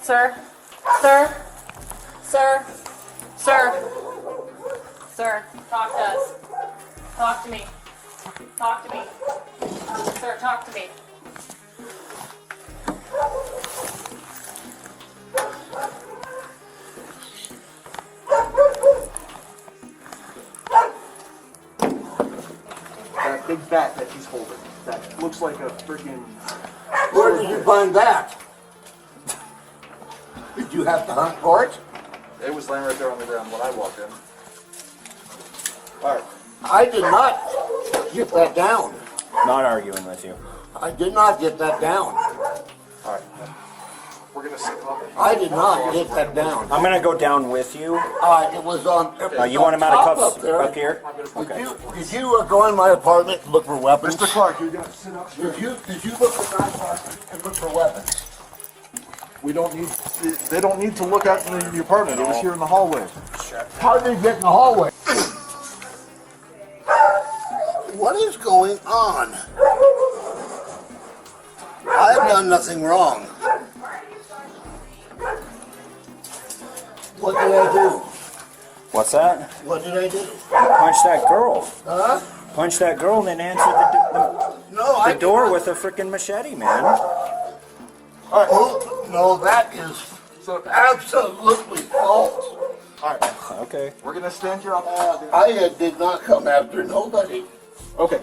Sir? Sir? Sir? Sir? Sir, talk to us. Talk to me. Talk to me. Sir, talk to me. That big bat that he's holding, that looks like a freaking... Where did you find that? Did you have to hunt for it? It was laying right there on the ground when I walked in. All right. I did not get that down. Not arguing with you. I did not get that down. All right. We're going to sit up. I did not get that down. I'm gonna go down with you. It was on. You want him out of cuffs up there. up here? Okay. Did you go in my apartment and look for weapons? Mr. Clark, you're going to sit up. Did you look in my apartment and look for weapons? We don't need, they don't need to look out in the apartment. It was here in the hallway. How did you get in the hallway? What is going on? I've done nothing wrong. What did I do? What's that? What did I do? You punched that girl. Huh? Punched that girl and then answered the door with a freaking machete, man. Oh, no, that is absolutely false. All right. Okay. We're going to stand here. I did not come after nobody. Okay.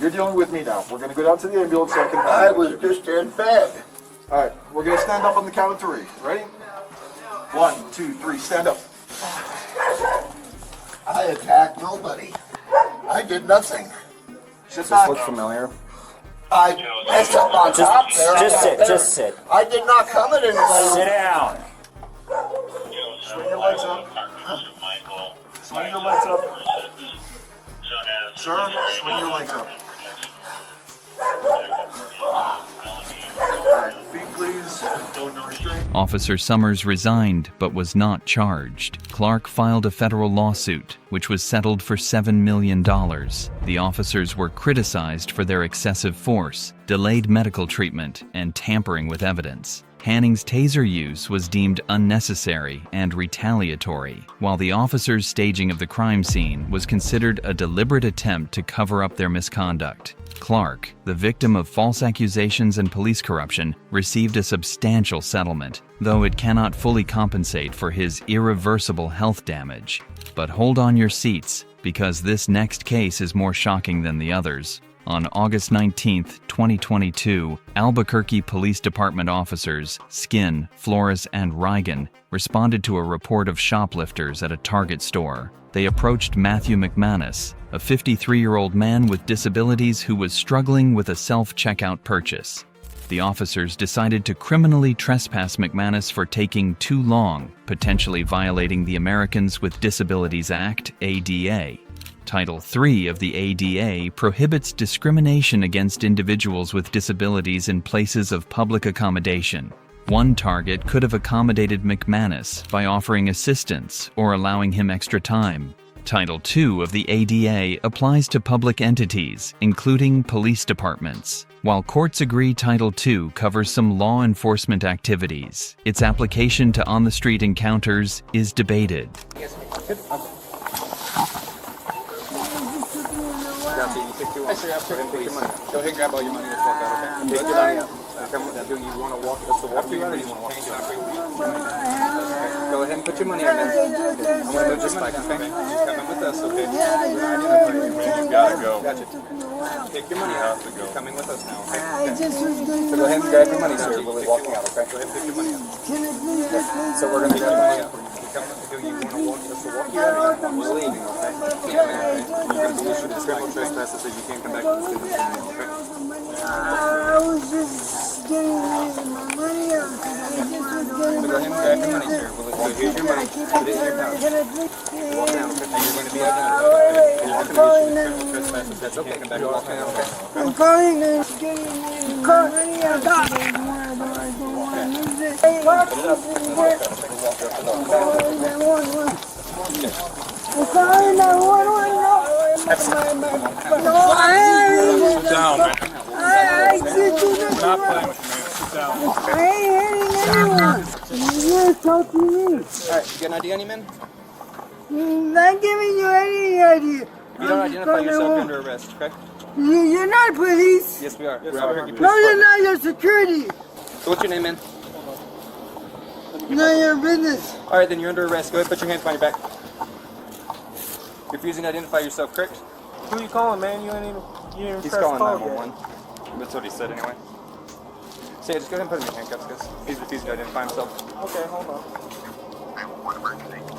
You're dealing with me now. We're going to go down to the ambulance so I can... I was just in bed. All right. We're going to stand up on the count of 3. Ready? 1, 2, 3. Stand up. I attacked nobody. I did nothing. Sit Does back. this look familiar? I messed up on top there. Just sit. I did not come at anybody. Sit down. Swing your legs up. Swing your legs up. Sir, swing your legs up. Feet, please. No restraint. Officer Summers resigned but was not charged. Clark filed a federal lawsuit, which was settled for $7 million. The officers were criticized for their excessive force, delayed medical treatment, and tampering with evidence. Hanning's taser use was deemed unnecessary and retaliatory, while the officers' staging of the crime scene was considered a deliberate attempt to cover up their misconduct. Clark, the victim of false accusations and police corruption, received a substantial settlement, though it cannot fully compensate for his irreversible health damage. But hold on your seats, because this next case is more shocking than the others. On August 19, 2022, Albuquerque Police Department officers Skin, Flores, and Reagan responded to a report of shoplifters at a Target store. They approached Matthew McManus, a 53-year-old man with disabilities who was struggling with a self-checkout purchase. The officers decided to criminally trespass McManus for taking too long, potentially violating the Americans with Disabilities Act, ADA. Title III of the ADA prohibits discrimination against individuals with disabilities in places of public accommodation. One target could have accommodated McManus by offering assistance or allowing him extra time. Title II of the ADA applies to public entities, including police departments. While courts agree Title II covers some law enforcement activities, its application to on-the-street encounters is debated. Go ahead and grab all your money. Let's walk out, okay? Take your money out. Do you want to walk us to walk? You want to walk? Go ahead and put your money in there. I'm going to move this back, okay? You're coming with us, okay? You gotta go. Gotcha. Take your money out. You're coming with us now, okay? So go ahead and grab your money, sir. We'll be walking out, okay? Go ahead and pick your money out. So we're going to grab your money out. tell us to do. You want to walk us to walk you out? We're leaving, okay? You're going to lose criminal trespasses so you can't come back to the business anymore, okay? I was just getting my money out. I just was getting Go ahead and grab your money, sir. Well, here's your money. Put it in your pouch. Walk down, okay? And you're going to be identified. You're walking to criminal trespasses. That's okay. Come back and walk down, okay? I'm calling and getting my money out. I don't want to lose it. I'm calling 911. No, Sit down, man. I just do We're not playing with you, man. Sit down. I ain't hitting anyone. You're talking to me. Alright, you got an ID on you, man? I'm not giving you any idea. If you don't identify yourself, you're under arrest, okay? You're not police. Yes, we are. We're out here. No, you're not. You're security. So what's your name, man? None of your business. Alright, then you're under arrest. Go ahead, put your hands behind your back. You're refusing to identify yourself, correct? Who you calling, man? You ain't even He's pressed calling call 911. That's what he said anyway. So yeah, just go ahead and put him in handcuffs, because he's refusing to identify himself. yet. Okay, hold on.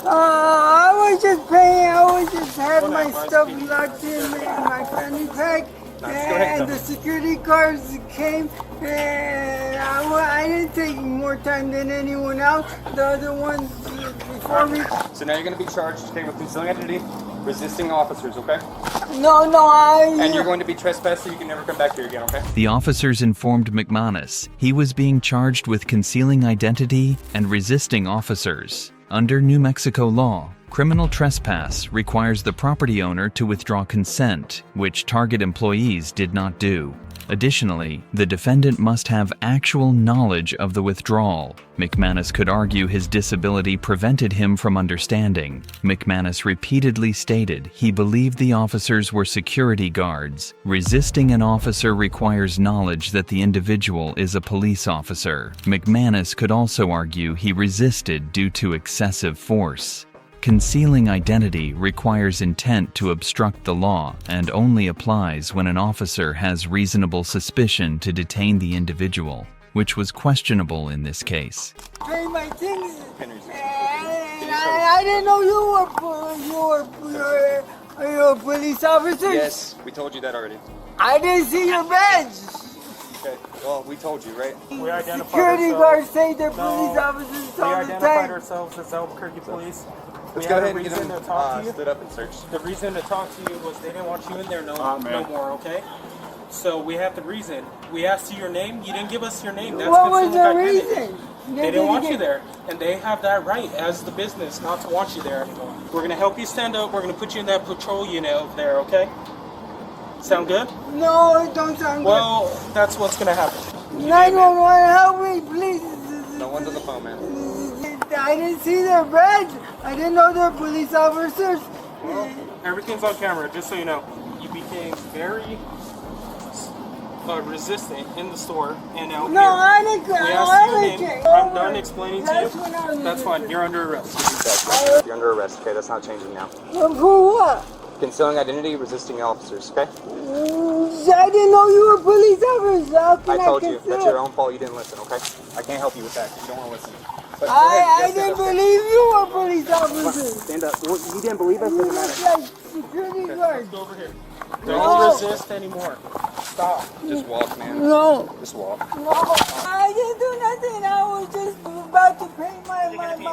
I was just paying. I was just having my stuff locked in my fanny pack. And the security guards came, and I didn't take more time than anyone else. The other ones before me. So now you're going to be charged, okay, with concealing identity, resisting officers, okay? No, And you're going to be trespassed, so you can never come back here again, okay? The officers informed McManus he was being charged with concealing identity and resisting officers. Under New Mexico law, criminal trespass requires the property owner to withdraw consent, which target employees did not do. Additionally, the defendant must have actual knowledge of the withdrawal. McManus could argue his disability prevented him from understanding. McManus repeatedly stated he believed the officers were security guards. Resisting an officer requires knowledge that the individual is a police officer. McManus could also argue he resisted due to excessive force. Concealing identity requires intent to obstruct the law and only applies when an officer has reasonable suspicion to detain the individual, which was questionable in this case. Pay my things. I didn't know you were police officers. Yes, we told you that already. I didn't see your badge. Okay, well, we told you, right? We identified Security ourselves. guards say they're police officers We all the identified time. ourselves as Albuquerque Police. Let's We go had ahead a and get reason him to talk to you. stood up and searched. The reason to talk to you was they didn't want you in there no man. more, okay? So we have the reason. We asked you your name. You didn't give us your name. That's What was concealing the identity. reason? They didn't want you there, and they have that right as the business not to want you there anymore. We're gonna help you stand up. We're gonna put you in that patrol unit over there, okay? Sound good? No, it don't sound Well, that's what's gonna happen. good. 911, help me, please. No one's on the phone, man. I didn't see their badge. I didn't know they're police officers. Everything's on camera, just so you know. You became very resistant in the store and out No, here. I didn't. We asked you your name. I'm done explaining to you. That's fine. You're under arrest. You're under arrest, okay? That's not changing now. For what? Concealing identity, resisting officers, okay? I didn't know you were police officers. How can I told you. conceal? That's your own fault. You didn't listen, okay? I can't help you with that. You don't want to listen. But go I ahead, didn't stand up. believe you were police officers. Stand up. Well, you didn't believe us, You doesn't look matter. like security guards. Go over here. No. Don't resist anymore. Stop. Just walk, man. No. Just walk. No, I didn't do nothing. I was just about to pay my money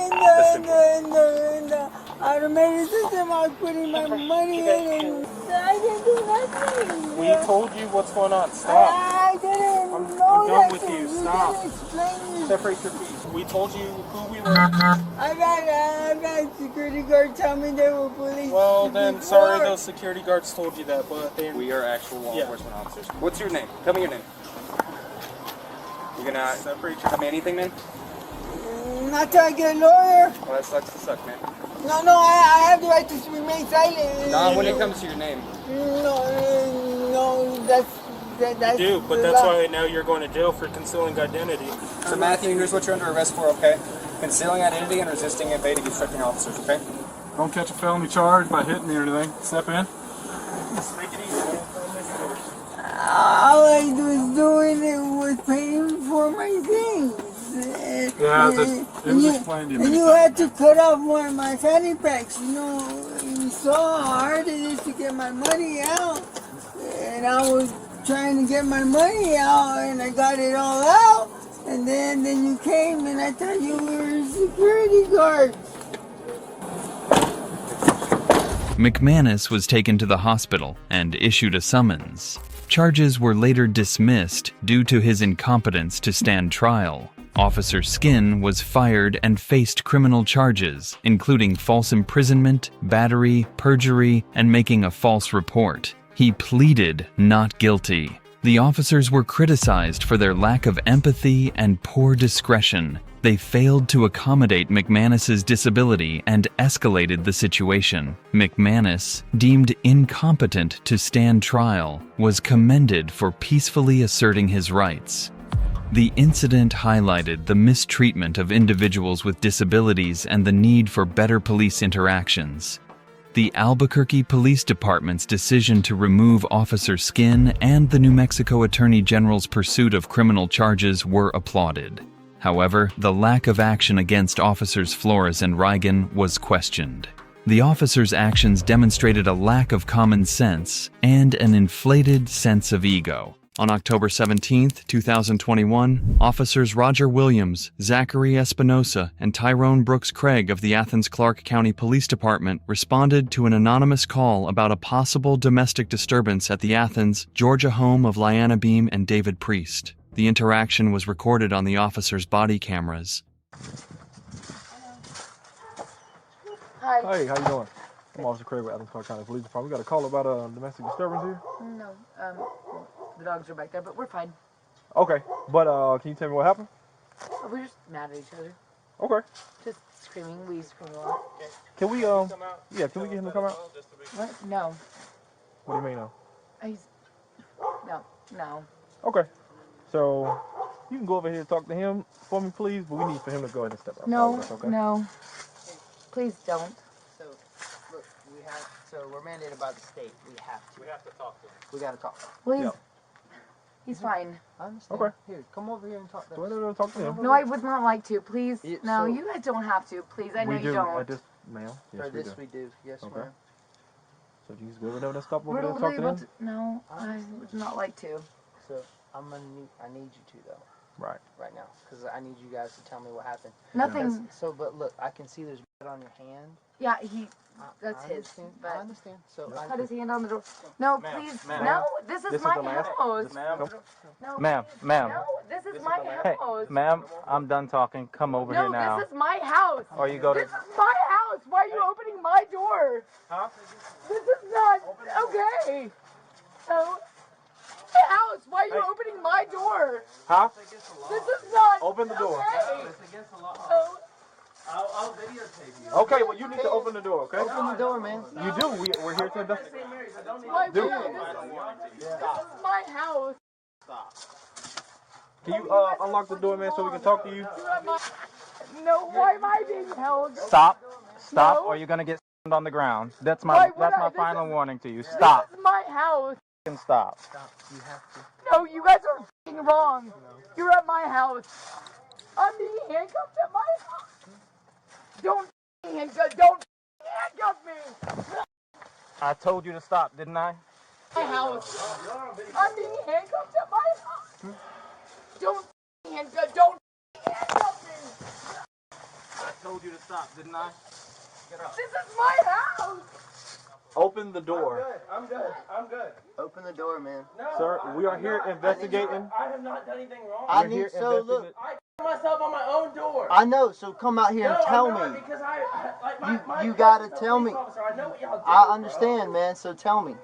in the automated system. I was putting my money in, and I didn't do nothing. We told you what's going on. Stop. I didn't I'm know done that. with you. You Stop. didn't explain it. Separate your feet. We told you who we were. I got security guards tell me they were police. Well, then, before. sorry those security guards told you that, but they... We are actual law Yeah. enforcement officers. What's your name? Tell me your name. You gonna separate tell me anything, man? Not till I get a lawyer. Well, that sucks to suck, man. No, I have the right to remain silent. Not when it comes to your name. No, that's You do, but that's why now you're going to jail for concealing identity. So Matthew, here's what you're under arrest for, okay? Concealing identity and resisting evading obstructing officers, okay? Don't catch a felony charge by hitting me or anything. Step in. Just make it easy. All I was doing it was paying for my things. And you had to cut off one of my fanny packs. You know, you saw how hard it is to get my money out. And I was trying to get my money out, and I got it all out. And then you came, and I thought you were a security guard. McManus was taken to the hospital and issued a summons. Charges were later dismissed due to his incompetence to stand trial. Officer Skin was fired and faced criminal charges, including false imprisonment, battery, perjury, and making a false report. He pleaded not guilty. The officers were criticized for their lack of empathy and poor discretion. They failed to accommodate McManus's disability and escalated the situation. McManus, deemed incompetent to stand trial, was commended for peacefully asserting his rights. The incident highlighted the mistreatment of individuals with disabilities and the need for better police interactions. The Albuquerque Police Department's decision to remove Officer Skin and the New Mexico Attorney General's pursuit of criminal charges were applauded. However, the lack of action against Officers Flores and Reigen was questioned. The officers' actions demonstrated a lack of common sense and an inflated sense of ego. On October 17, 2021, officers Roger Williams, Zachary Espinosa, and Tyrone Brooks Craig of the Athens-Clarke County Police Department responded to an anonymous call about a possible domestic disturbance at the Athens, Georgia home of Lyanna Beam and David Priest. The interaction was recorded on the officers' body cameras. Hi. Hey, how you doing? I'm Officer Craig with Athens-Clarke County Police Department. We got a call about a domestic disturbance here. No, the dogs are back there, but we're fine. Okay, but can you tell me what happened? We're just mad at each other. Okay. Just screaming. We scream a lot. Can we can we get him to come out? What? No. What do you mean no? No. Okay. So you can go over here and talk to him for me, please, but we need for him to go ahead and step out. No, Okay? no. Please don't. So, look, we're mandated by the state. We have to talk to him. We got to talk. Please. Yep. He's fine. I understand. Okay. Here, come over here and talk to him. Go ahead, talk to him. No, I would not like to. Please. No, So- you guys don't have to. Please, I know you don't. Ma'am. For this we do. Yes, Okay. ma'am. So you just go over there and stop over We're there and talk to him? No, I would not like to. So I need you to though. Right. Right now, because I need you guys to tell me what happened. Nothing. But look, I can see there's blood on your hand. Yeah, that's I his. understand. But I understand. So just put his hand on the door. No, Ma'am, please. ma'am. No, this is my house. No, Ma'am, please. ma'am. No, this is my Hey, house. ma'am, I'm done talking. Come over here now. No, this is my house. Or you go to. This is my house. Why are you opening my door? Huh? This is not okay. No. My house. Why are you opening my door? Huh? This is not. Open the door. Okay. No. I'll videotape you. Okay, well you need to open the door, okay? Open the door, man. You do. We're here to investigate. Why Dude. this is my house. Can you unlock the door, man, so we can talk to you? No, why am I being held? Stop. Stop, No. or you're gonna get on the ground. That's Why my would I? This final is- warning to you. Stop. This is my house. And stop. You have to. No, you guys are f***ing wrong. You're at my house. I'm being handcuffed at my house. Don't f***ing handcuff me. I told you to stop, didn't I? My house. I'm being handcuffed at my house. Don't f***ing handcuff me. I told you to stop, didn't I? This is my house. Open the door. I'm good. Open the door, man. Sir, we are here investigating. I have not done anything wrong. I We're need here so look. I myself on my own door. I know. So come out here and tell I'm not, me. because my You gotta cousin's a tell me. police officer. I know what y'all do, I bro. understand, man. So tell me.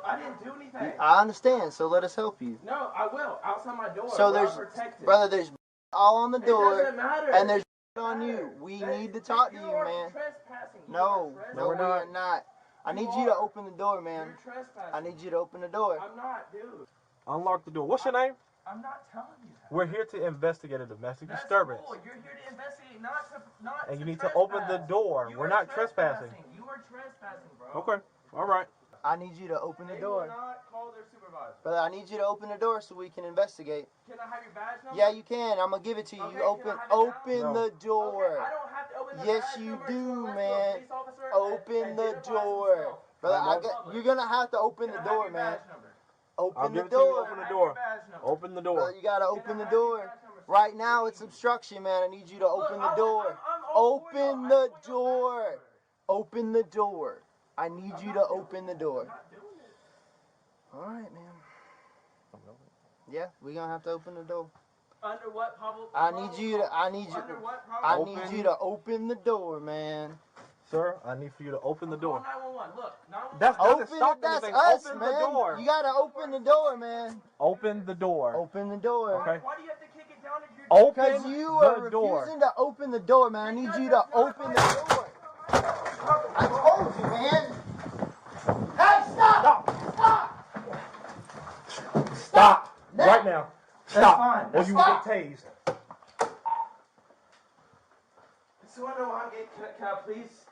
I didn't do anything. I understand. So let us help you. No, I will. Outside my door. So where I'm there's, protected. brother, there's all on the It door, doesn't matter. and there's on you. We need to talk to you, man. Trespassing. No, No, we're we are not. I need you to open the door, man. You're trespassing. I need you to open the door. I'm not, dude. Unlock the door. What's your name? I'm not telling you that. We're here to investigate a domestic That's disturbance. cool. You're here to investigate, not And you to need to open the trespass. door. You We're are not trespassing. You are trespassing, bro. Okay. All right. I need you to open the door. They will not call their supervisor. Brother, I need you to open the door so we can investigate. Can I have your badge number? Yeah, you can. I'm gonna give it to you. Okay, You open the door. Okay, I don't have to open the Yes, badge you number do, to a man. police officer Open the door. Brother, you're gonna have to open the door, man. Open the door. Open the door. Open the door. Brother, you gotta open the door. Right now, it's obstruction, man. I need you to open the door. Open the door. Open the door. I need you to open the door. All right, man. Yeah, we're gonna have to open the door. Under what public? I need you to open the door, man. Sir, I need for you to open the door. 911. Look, 911. That's us, open man. the door. You gotta open the door, man. Open the door. Open the door. Okay. Why do you have to kick it down if you're Open Because you are the door. refusing to open the door, man. I need you to open the door. I told you, man. Hey, stop! Stop! Right now. Stop. fine. Or you will get tased. So I know I'm getting. Can I please?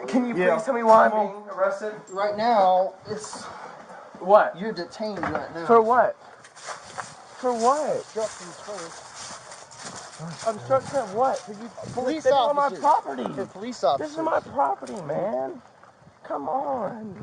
Can you please tell me why I'm being arrested? Right now, it's. What? You're detained right now. For what? For what? Obstructions first. Obstruction of what? Police This is officers. my property. For police officers. This is my property, man. Come on.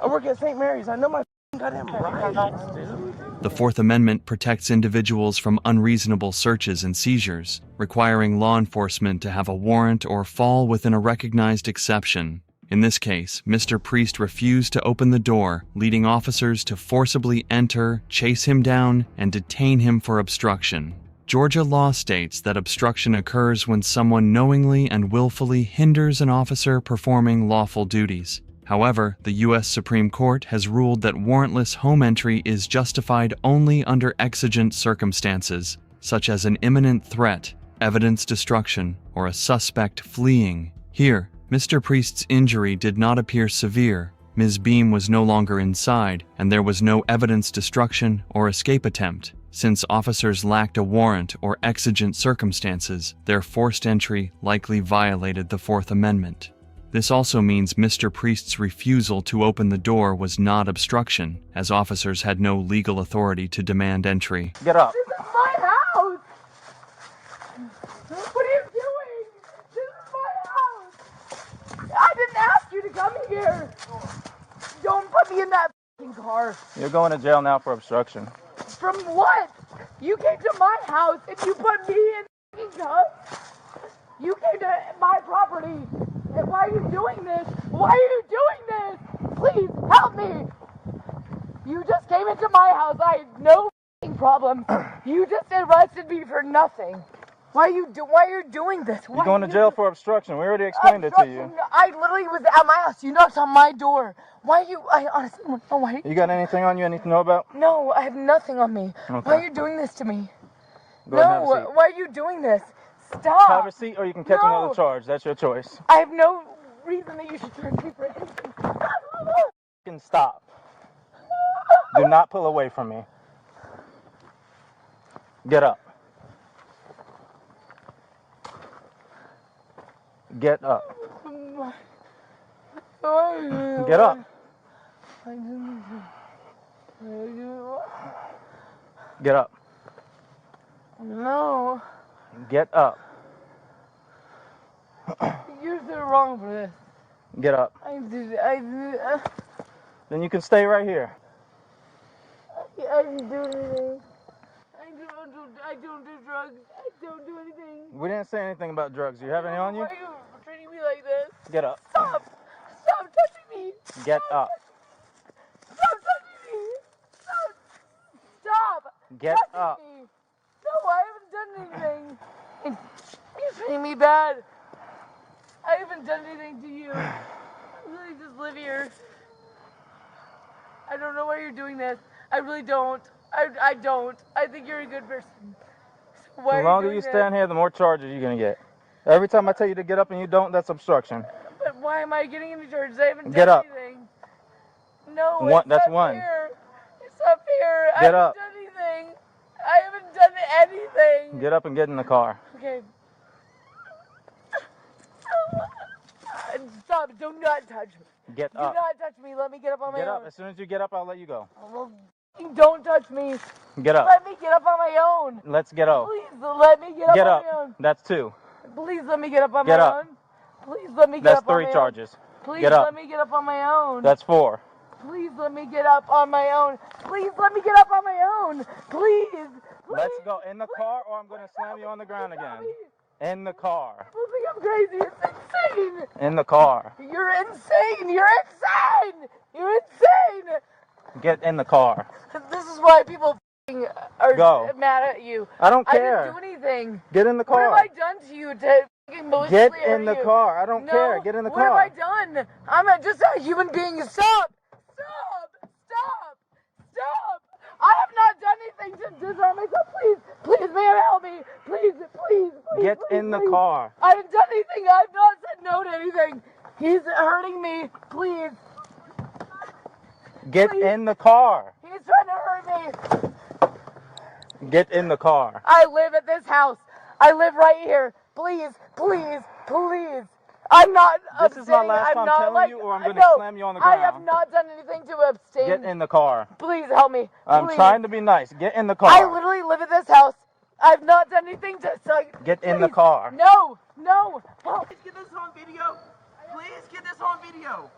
I work at St. Mary's. I know my goddamn rights, dude. The Fourth Amendment protects individuals from unreasonable searches and seizures, requiring law enforcement to have a warrant or fall within a recognized exception. In this case, Mr. Priest refused to open the door, leading officers to forcibly enter, chase him down, and detain him for obstruction. Georgia law states that obstruction occurs when someone knowingly and willfully hinders an officer performing lawful duties. However, the U.S. Supreme Court has ruled that warrantless home entry is justified only under exigent circumstances, such as an imminent threat, evidence destruction, or a suspect fleeing. Here, Mr. Priest's injury did not appear severe. Ms. Beam was no longer inside, and there was no evidence destruction or escape attempt. Since officers lacked a warrant or exigent circumstances, their forced entry likely violated the Fourth Amendment. This also means Mr. Priest's refusal to open the door was not obstruction, as officers had no legal authority to demand entry. Get up. This is my house! What are you doing? This is my house! I didn't ask you to come here! Don't put me in that f***ing car! You're going to jail now for obstruction. From what? You came to my house and you put me in f***ing cuffs? You came to my property! And why are you doing this? Why are you doing this? Please, help me! You just came into my house. I had no f***ing problem. You just arrested me for nothing. Why are you doing this? You're going to jail for obstruction. We already explained it to you. I literally was at my house. You knocked on my door. Why are you? I honestly don't know why. You got anything on you I need to know about? No, I have nothing on me. Okay. Why are you doing this to me? Go ahead and have a seat. Why are you doing this? Stop. Have a seat or you can catch another charge. That's your choice. I have no reason that you should charge me for anything. Fucking stop. Do not pull away from me. Get up. Get up. Get up. Get up. No. Get up. You're so wrong for this. Get up. Then you can stay right here. I didn't do anything. I don't do drugs. I don't do anything. We didn't say anything about drugs. Do you have any on you? Why are you treating me like this? Get up. Stop! Stop touching me! Get up. Stop touching me! Stop! Get touching up. Me. No, I haven't done anything. You're treating me bad. I haven't done anything to you. I really just live here. I don't know why you're doing this. I really don't. I don't. I think you're a good person. So why The longer you stand here, the more charges you're going to get. Every time I tell you to get up and you don't, that's obstruction. But why am I getting any charges? I haven't Get done up. anything. No, That's not one. fair. It's not fair. Get I up. haven't done anything. I haven't done anything. Get up and get in the car. Okay. Stop. Do not touch me. Get Do up. not touch me. Let me get up on my Get own. up. As soon as you get up, I'll let you go. Well, don't touch me. Get up. Let me get up on my own. Let's get up. Please let me get up Get on up. my own. That's 2. Please let me get up on Get my up. own. Please let me get That's up on 3 my charges. own. Please Get up. let me get up on my own. That's 4. Please let me get up on my own. Please let me get up on my own. Please. Let's go in the car or I'm going to slam you on the ground again. In the car. People think I'm crazy. It's insane. In the car. You're insane. You're insane. You're insane. Get in the car. This is why people are Go. mad at you. I don't care. I didn't do anything. Get in the car. What have I done to you to maliciously Get hurt in the you? car. I don't No. care. Get in the What car. have I done? I'm just a human being. Stop. Stop. Stop. Stop. I have not done anything to disarm myself. Please, please, man, help me. Please, please, please. Get please, in the please. car. I haven't done anything. I've not said no to anything. He's hurting me. Please. Get in the car. He's trying to hurt me. Get in the car. I live at this house. I live right here. Please, please, please. I'm not This is my abstaining. last I'm time not telling like, you or I'm going to no, slam you on the I ground. have not done anything to abstain. Get in the car. Please help me. I'm Please. trying to be nice. Get in the car. I literally live at this house. I've not done anything to. Get in the Please. car. No, no. Help. Please get this on video. Please get this on video.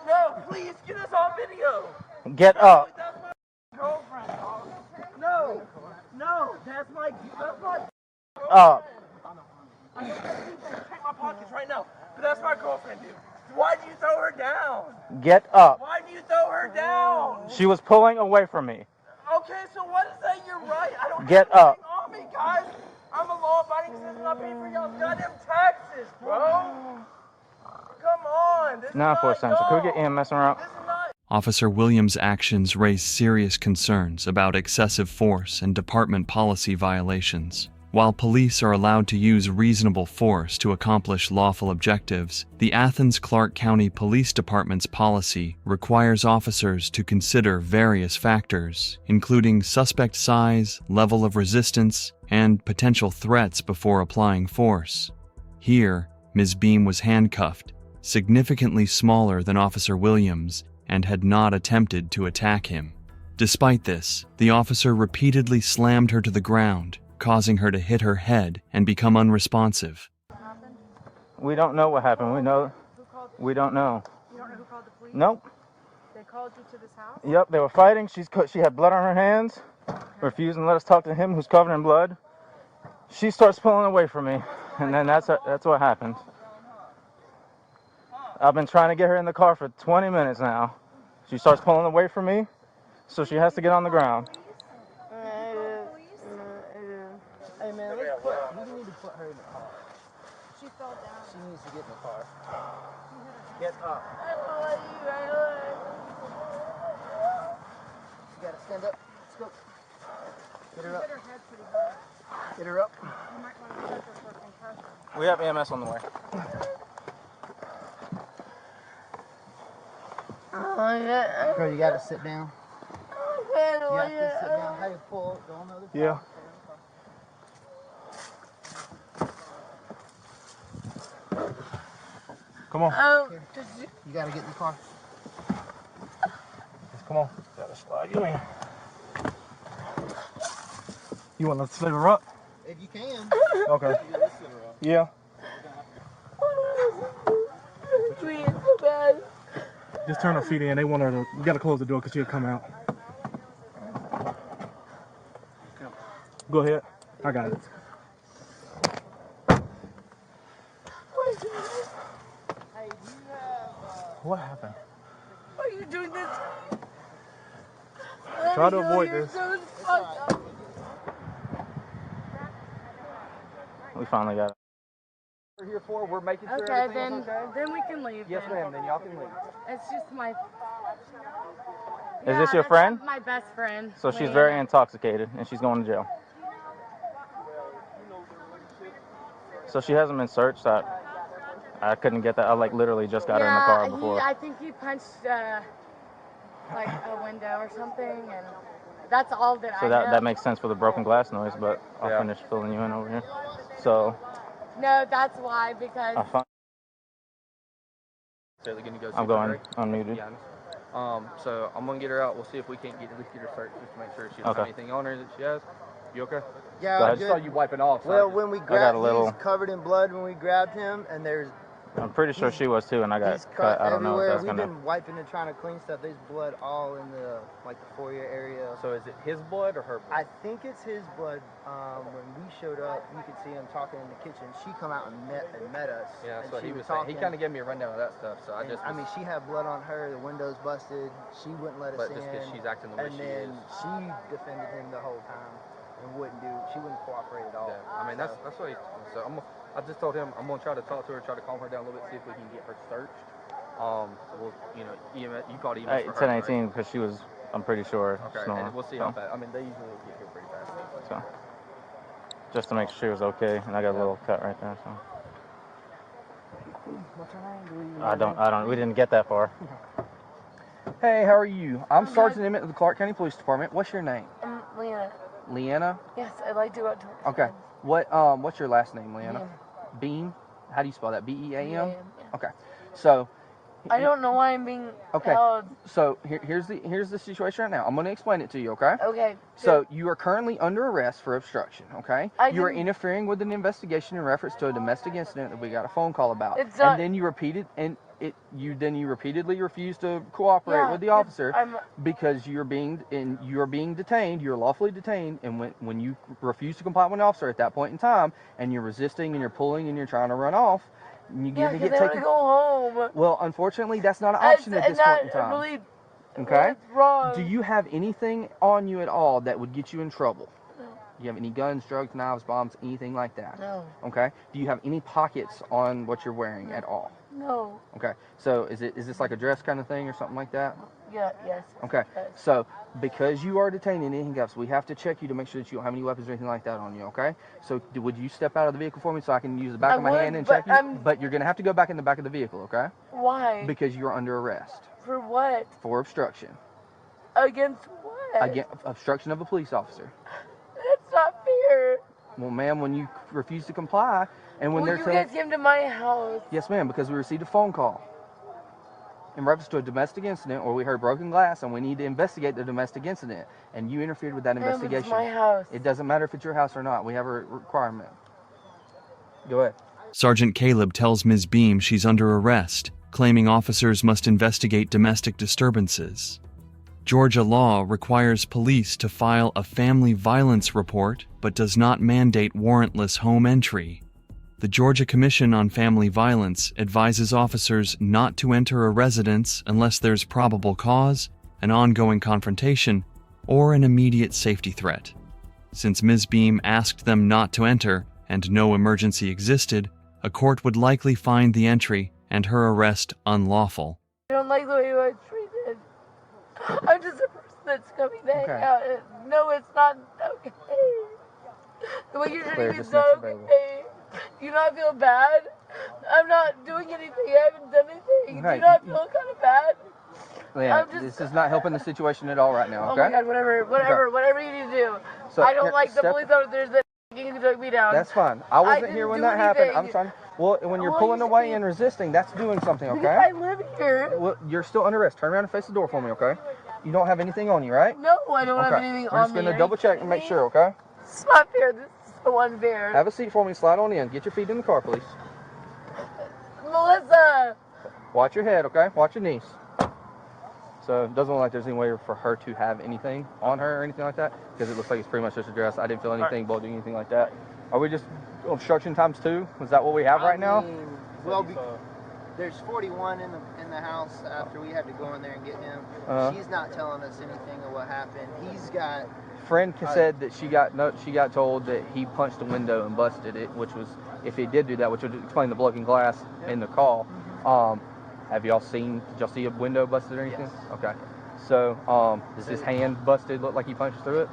No, please get this on video. Get up. That's my girlfriend, dog. No, no, that's my Up. I'm gonna check my pockets right now. But that's my girlfriend, dude. Why'd you throw her down? Get up. Why'd you throw her down? She was pulling away from me. Okay, so what is that? You're right. I don't Get have up. anything on me, guys. I'm a law-abiding citizen. I'm paying for y'all's goddamn taxes, bro. Come on. This is Now for not essential. Could we get EMS around? Officer Williams' actions raise serious concerns about excessive force and department policy violations. While police are allowed to use reasonable force to accomplish lawful objectives, the Athens-Clarke County Police Department's policy requires officers to consider various factors, including suspect size, level of resistance, and potential threats before applying force. Here, Ms. Beam was handcuffed, significantly smaller than Officer Williams, and had not attempted to attack him. Despite this, the officer repeatedly slammed her to the ground, causing her to hit her head and become unresponsive. We don't know what happened. We don't know. You don't know who called the police? Nope. They called you to this house? Yep, they were fighting. She had blood on her hands, refusing to let us talk to him who's covered in blood. She starts pulling away from me, and then that's what happened. I've been trying to get her in the car for 20 minutes now. She starts pulling away from me, so she has to get on the ground. Hey man, we need to put her in the car. She fell down. She needs to get in the car. Get up. You gotta stand up. Let's go. Get her up. Hit her head pretty hard. Get her up. You might want to check her for concussion. We have EMS on the way. Girl, you gotta sit down. You have to sit down. How you pull? Go on the other side. Yeah. Come on. You gotta get in the car. Come on. Gotta slide you in. You want to slip her up? If you can. Okay. Yeah. Sweet, so bad. Just turn her feet in. They want her to. You gotta close the door because she'll come out. Go ahead. I got it. What happened? Why are you doing this? Try to avoid this. So fucked up. We finally got it. We're here for. We're making sure Okay, everything's then we can leave. Yes, then. ma'am. Then y'all can leave. It's just my. Is this your friend? My best friend. So she's Leanna. very intoxicated and she's going to jail. So she hasn't been searched. I couldn't get that. I literally just got her in the car before. I think he punched like a window or something, and that's all that I So know. that makes sense for the broken glass noise, but I'll finish filling you in over here. So No, that's why, because necessarily going to go super I'm going great. unmuted. Yeah. So I'm going to get her out. We'll see if we can't at least get her searched just to make sure she doesn't have Okay. anything on her that she has. You okay? Yeah, I I'm just saw good. you wiping off. So Well, when we grabbed, little- he's covered in blood when we grabbed him, and there's. I'm pretty sure she was too, and I got He's cut. I don't know if everywhere. that's We've gonna. been wiping and trying to clean stuff. There's blood all in the the foyer area. So is it his blood or her blood? I think it's his blood. When we showed up, you could see him talking in the kitchen. She come out and met us. Yeah, and so she he was talking. saying. He kind of gave me a rundown of that stuff. So I mean, she had blood on her. The windows busted. She wouldn't let us But in. just 'cause she's acting the way and she then is. she defended him the whole time and she wouldn't cooperate at all. Yeah, I mean that's what he. So I just told him I'm gonna try to talk to her, try to calm her down a little bit, see if we can get her searched. So we'll, you called EMS for her, 10:18 right? because she was. I'm pretty sure. Okay, snoring, and we'll see how fast. I mean, they usually get here pretty fast. So just to make sure she was okay, and I got a little cut right there. So What's her name? I don't. We didn't get that far. Hey, how are you? I'm Sergeant Emmett of the Clark County Police Department. What's your name? Leanna. Leanna? Yes, I'd like to go out to. Okay. What's your last name, Leanna? Beam. How do you spell that? B-E-A-M? B-E-A-M, Okay. So I don't know why I'm being held. So here's the situation right now. I'm going to explain it to you, okay? Okay. So you are currently under arrest for obstruction, okay? You are interfering with an investigation in reference to a domestic incident that we got a phone call about. It's not- And then you repeatedly refuse to cooperate with the officer because you're being detained. You're lawfully detained, and when you refuse to comply with an officer at that point in time, and you're resisting and you're pulling and you're trying to run off, you're gonna get I want taken. to go home. Well, unfortunately, that's not an option at this point in time. Really, okay? It's wrong. Do you have anything on you at all that would get you in trouble? No. Do you have any guns, drugs, knives, bombs, anything like that? No. Okay. Do you have any pockets on what you're wearing at all? No. Okay. So is this like a dress kind of thing or something like that? Yeah. Yes. Okay. So because you are detained in handcuffs, we have to check you to make sure that you don't have any weapons or anything like that on you. Okay. So would you step out of the vehicle for me so I can use the back of my hand and check you? But you're gonna have to go back in the back of the vehicle. Okay. Why? Because you're under arrest. For what? For obstruction. Against what? Against obstruction of a police officer. That's not fair. Well, ma'am, when you refuse to comply, and when they're you guys came to my house. Yes, ma'am, because we received a phone call in reference to a domestic incident where we heard broken glass and we need to investigate the domestic incident, and you interfered with that investigation. It's my house. It doesn't matter if it's your house or not. We have a requirement. Go ahead. Sergeant Caleb tells Ms. Beam she's under arrest, claiming officers must investigate domestic disturbances. Georgia law requires police to file a family violence report, but does not mandate warrantless home entry. The Georgia Commission on Family Violence advises officers not to enter a residence unless there's probable cause, an ongoing confrontation, or an immediate safety threat. Since Ms. Beam asked them not to enter and no emergency existed, a court would likely find the entry and her arrest unlawful. I don't like the way you were treated. I'm just a person that's coming to hang out. No, it's not okay. The way you're treating me is not okay. Do you not feel bad? I'm not doing anything. I haven't done anything. Do you not feel kind of bad? Yeah, this is not helping the situation at all right now, okay? Oh my God, whatever you need to do. So, I don't like the police officers that took me down. That's fine. I wasn't here when that happened. I'm trying. Well, when you're pulling away and resisting, that's doing something, okay? Because I live here. Well, you're still under arrest. Turn around and face the door for me, okay? You don't have anything on you, right? No, I don't have anything We're on just me. going to double check and make sure, okay? It's not fair. This is so unfair. Have a seat for me. Slide on in. Get your feet in the car, please. Melissa! Watch your head, okay? Watch your knees. So it doesn't look like there's any way for her to have anything on her or anything like that, because it looks like it's pretty much just a dress. I didn't feel anything bulging, anything like that. Are we just obstruction times 2? Is that what we have right now? Well, there's 41 in the house after we had to go in there and get him. She's not telling us anything of what happened. He's got... Friend said that she got told that he punched a window and busted it, which was, if he did do that, which would explain the broken glass in the call. Have y'all seen, did y'all see a window busted or anything? Yes. Okay. So, does his hand busted look like he punched through it?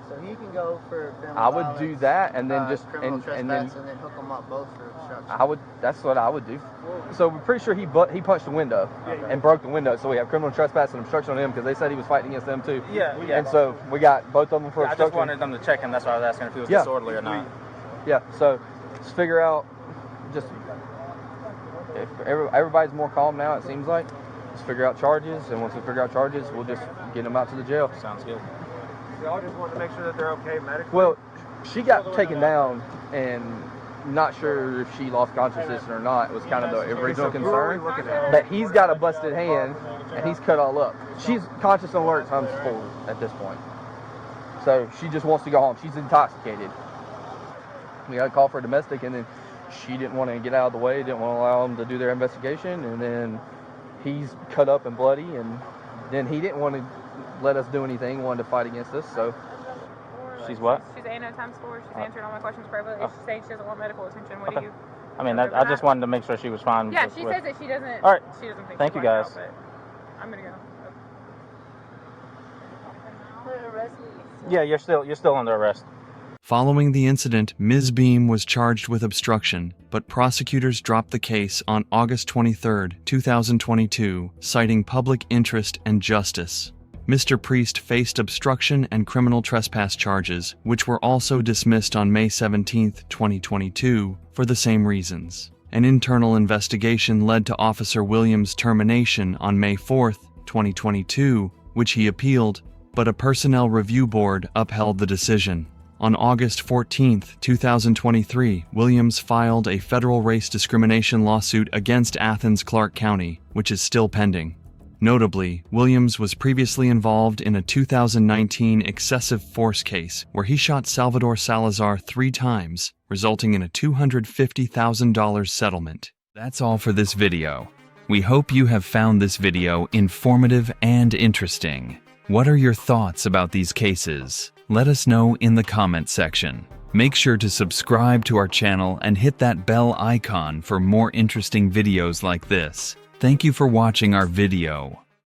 So he can go for family I would violence, do that and then just criminal and trespass, and then hook them up both for obstruction. That's what I would do. So we're pretty sure he punched the window and broke the window. So we have criminal trespass and obstruction on him because they said he was fighting against them too. Yeah. And so we got both of them for I obstruction. just wanted them to check him. That's why I was asking if he was disorderly or not. Yeah. So let's figure out just if everybody's more calm now, it seems like. Let's figure out charges, and once we figure out charges, we'll just get them out to the jail. Sounds good. Y'all just want to make sure that they're okay medically? Well, she got taken down, and not sure if she lost consciousness or not. It was kind of the original concern. But he's got a busted hand, and he's cut all up. She's conscious and alert times 4 at this point. So she just wants to go home. She's intoxicated. We got to call for a domestic, and then she didn't want to get out of the way, didn't want to allow them to do their investigation, and then he's cut up and bloody, and then he didn't want to let us do anything, wanted to fight against us, so. She's what? She's A no times 4. She's answering all my questions privately. She's saying she doesn't want medical attention. What do you? I mean, I just wanted to make sure she was fine. Yeah, she says that she doesn't. All right. She doesn't think. Thank you, guys. Out, but I'm gonna go. Yeah, you're still under arrest. Following the incident, Ms. Beam was charged with obstruction, but prosecutors dropped the case on August 23, 2022, citing public interest and justice. Mr. Priest faced obstruction and criminal trespass charges, which were also dismissed on May 17, 2022, for the same reasons. An internal investigation led to Officer Williams' termination on May 4, 2022, which he appealed, but a personnel review board upheld the decision. On August 14, 2023, Williams filed a federal race discrimination lawsuit against Athens-Clarke County, which is still pending. Notably, Williams was previously involved in a 2019 excessive force case where he shot Salvador Salazar 3 times, resulting in a $250,000 settlement. That's all for this video. We hope you have found this video informative and interesting. What are your thoughts about these cases? Let us know in the comment section. Make sure to subscribe to our channel and hit that bell icon for more interesting videos like this. Thank you for watching our video.